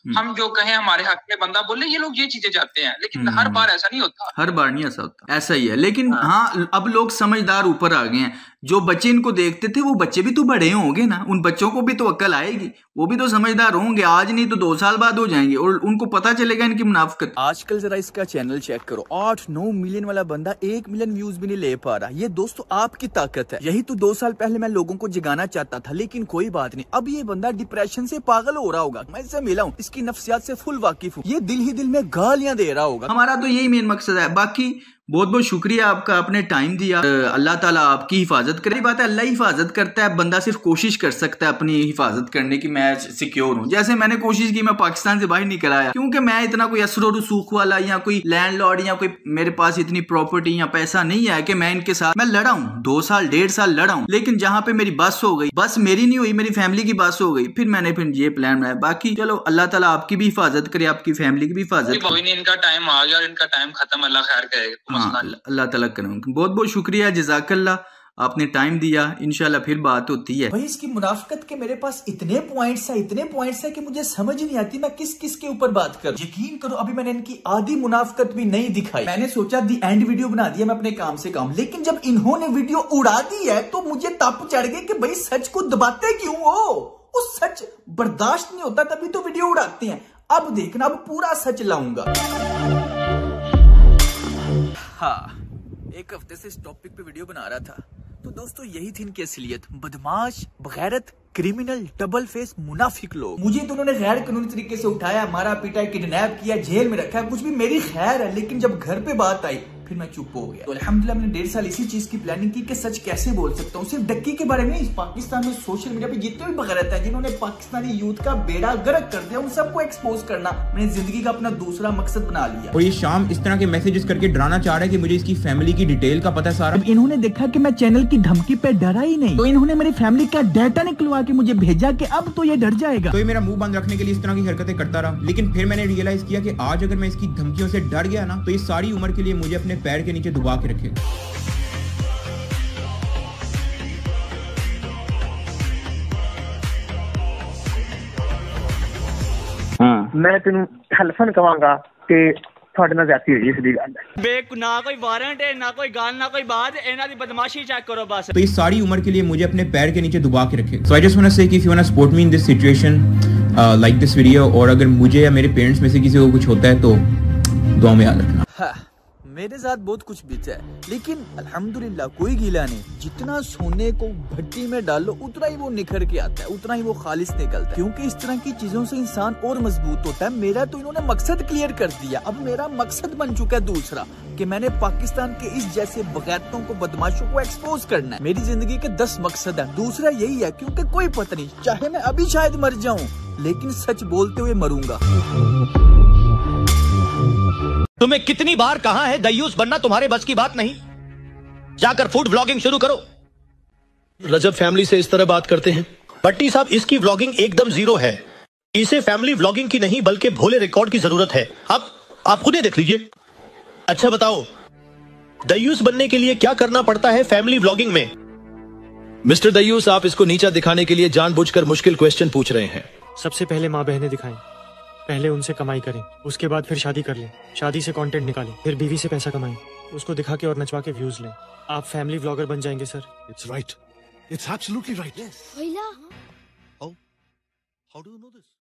हम जो कहें हमारे हक में बंदा बोले। ये लोग ये चीजें चाहते हैं, लेकिन हर बार ऐसा नहीं होता। हर बार नहीं ऐसा होता, ऐसा ही है। लेकिन हाँ अब लोग समझदार ऊपर आ गए हैं। जो बच्चे इनको देखते थे वो बच्चे भी तो बड़े होंगे ना, उन बच्चों को भी तो अक्ल आएगी, वो भी तो समझदार होंगे। आज नहीं तो 2 साल बाद हो जाएंगे और उनको पता चलेगा इनकी मुनाफिकत। आजकल जरा इसका चैनल चेक करो, 8-9 मिलियन वाला बंदा 1 मिलियन व्यूज भी नहीं ले पा रहा। ये दोस्तों आपकी ताकत है। यही तो 2 साल पहले मैं लोगों को जगाना चाहता था, लेकिन कोई बात नहीं। अब ये बंदा डिप्रेशन से पागल हो रहा होगा। मैं इससे मिला हूँ, इसकी नफ्सियात से फुल वाकिफ हूँ। ये दिल ही दिल में गालियां दे रहा होगा। हमारा तो यही मेन मकसद है। बाकी बहुत बहुत शुक्रिया आपका, आपने टाइम दिया। अल्लाह ताला आपकी हिफाजत करे। बात है अल्लाह हिफाजत करता है, बंदा सिर्फ कोशिश कर सकता है अपनी हिफाजत करने की। मैं सिक्योर हूँ, जैसे मैंने कोशिश की, मैं पाकिस्तान से बाहर निकल आया, क्योंकि मैं इतना कोई असर रसूख वाला या कोई लैंडलॉर्ड या कोई मेरे पास इतनी प्रॉपर्टी या पैसा नहीं है कि मैं इनके साथ मैं लड़ा हूँ। 2 साल 1.5 साल लड़ा हूँ, लेकिन जहाँ पे मेरी बस हो गई, बस मेरी नहीं हुई, मेरी फैमिली की बस हो गई, फिर मैंने ये प्लान बनाया। बाकी चलो अल्लाह ताला आपकी भी हिफाजत करे, आपकी फैमिली की भी हिफाजत करे। इनका टाइम आ गया और इनका टाइम खत्म, अल्लाह खैर करेगा। अल्लाह ताला करें। बहुत बहुत शुक्रिया, जज़ाकल्लाह, आपने टाइम दिया। इंशाल्लाह फिर बात होती है। भाई इसकी मुनाफिकत के मेरे पास इतने पॉइंट्स है कि मुझे समझ नहीं आती मैं किस किस के ऊपर बात करूं। यकीन करो अभी मैंने इनकी आधी मुनाफिकत भी नहीं दिखाई। मैंने सोचा दी एंड वीडियो बना दिया मैं अपने काम से काम, लेकिन जब इन्होंने वीडियो उड़ा दी है तो मुझे तप चढ़ गई कि भाई सच को दबाते क्यों हो। वो सच बर्दाश्त नहीं होता तभी तो वीडियो उड़ाते हैं। अब देखना, अब पूरा सच लाऊंगा। हाँ, एक हफ्ते से इस टॉपिक पे वीडियो बना रहा था, तो दोस्तों यही थी इनकी असलियत। बदमाश, बगैरत, क्रिमिनल, डबल फेस, मुनाफिक लोग। मुझे तो उन्होंने गैर कानूनी तरीके से उठाया, मारा पीटा, किडनैप किया, जेल में रखा, कुछ भी मेरी खैर है। लेकिन जब घर पे बात आई फिर मैं चुप हो गया। तो अल्हम्दुलिल्लाह मैंने 1.5 साल इसी चीज की प्लानिंग की कि सच कैसे बोल सकता हूँ। सिर्फ डक्की के बारे में, इस पाकिस्तान में सोशल मीडिया पे जितने भी बगैरत है जिन्होंने पाकिस्तानी यूथ का बेड़ा गर्क कर दिया, उन सबको एक्सपोज करना मैंने जिंदगी का अपना दूसरा मकसद बना लिया। और ये शाम इस तरह के मैसेजेस करके डराना चाह रहा है कि मुझे इसकी फैमिली की डिटेल का पता है सारा। इन्होंने देखा कि मैं चैनल की धमकी पे डरा ही नहीं, तो इन्होंने मेरी फैमिली का डाटा निकलवा के मुझे भेजा कि अब तो ये डर जाएगा। तो ये मेरा मुंह बंद रखने के लिए इस तरह की हरकतें करता रहा। लेकिन फिर मैंने रियलाइज किया कि आज अगर मैं इसकी धमकियों से डर गया ना, तो ये सारी उम्र के लिए मुझे अपने पैर के नीचे दबा के रखेगा। मैं तेन हलफन कहांगा कि ਤੁਹਾਡੇ ਨਾਲ ਜ਼ਿਆਦਤੀ ਹੋਈ ਸਿੱਧੀ ਗੱਲ ਹੈ। ना कोई वारंट है, ना कोई गाल, ना कोई बात, इन्हां दी बदमाशी चेक करो बस। तो इस सारी उम्र के लिए मुझे अपने पैर के नीचे दबा के रखे। So I just want to say कि if you want to support me in this situation like this video, और अगर मुझे या मेरे पेरेंट्स में से किसी को कुछ होता है तो दुआ में याद रखना। मेरे साथ बहुत कुछ बीता है, लेकिन अल्हम्दुलिल्लाह कोई गीला नहीं। जितना सोने को भट्टी में डालो उतना ही वो निखर के आता है, उतना ही वो खालिस निकलता है, क्योंकि इस तरह की चीजों से इंसान और मजबूत होता है। मेरा तो इन्होंने मकसद क्लियर कर दिया। अब मेरा मकसद बन चुका है दूसरा, कि मैंने पाकिस्तान के इस जैसे बगैरतों को, बदमाशों को एक्सपोज करना है। मेरी जिंदगी के 10 मकसद है, दूसरा यही है, क्योंकि कोई पता नहीं, चाहे मैं अभी शायद मर जाऊं, लेकिन सच बोलते हुए मरूंगा। तुम्हें कितनी बार कहा है दयूस बनना तुम्हारे बस की बात नहीं, जाकर फूड व्लॉगिंग शुरू करो। रजब फैमिली से इस तरह बात करते हैं। भट्टी साहब, इसकी व्लॉगिंग एकदम जीरो है। इसे फैमिली व्लॉगिंग की नहीं बल्कि भोले रिकॉर्ड की जरूरत है। आप खुद ही देख लीजिए। अच्छा बताओ, दयूस बनने के लिए क्या करना पड़ता है फैमिली व्लॉगिंग में? मिस्टर दयूस, आप इसको नीचा दिखाने के लिए जानबूझकर मुश्किल क्वेश्चन पूछ रहे हैं। सबसे पहले माँ बहनें दिखाएं, पहले उनसे कमाई करें, उसके बाद फिर शादी कर लें, शादी से कंटेंट निकालें, फिर बीवी से पैसा कमाएं, उसको दिखा के और नचवा के व्यूज लें। आप फैमिली व्लॉगर बन जाएंगे sir. It's right, it's absolutely right. How do you know this?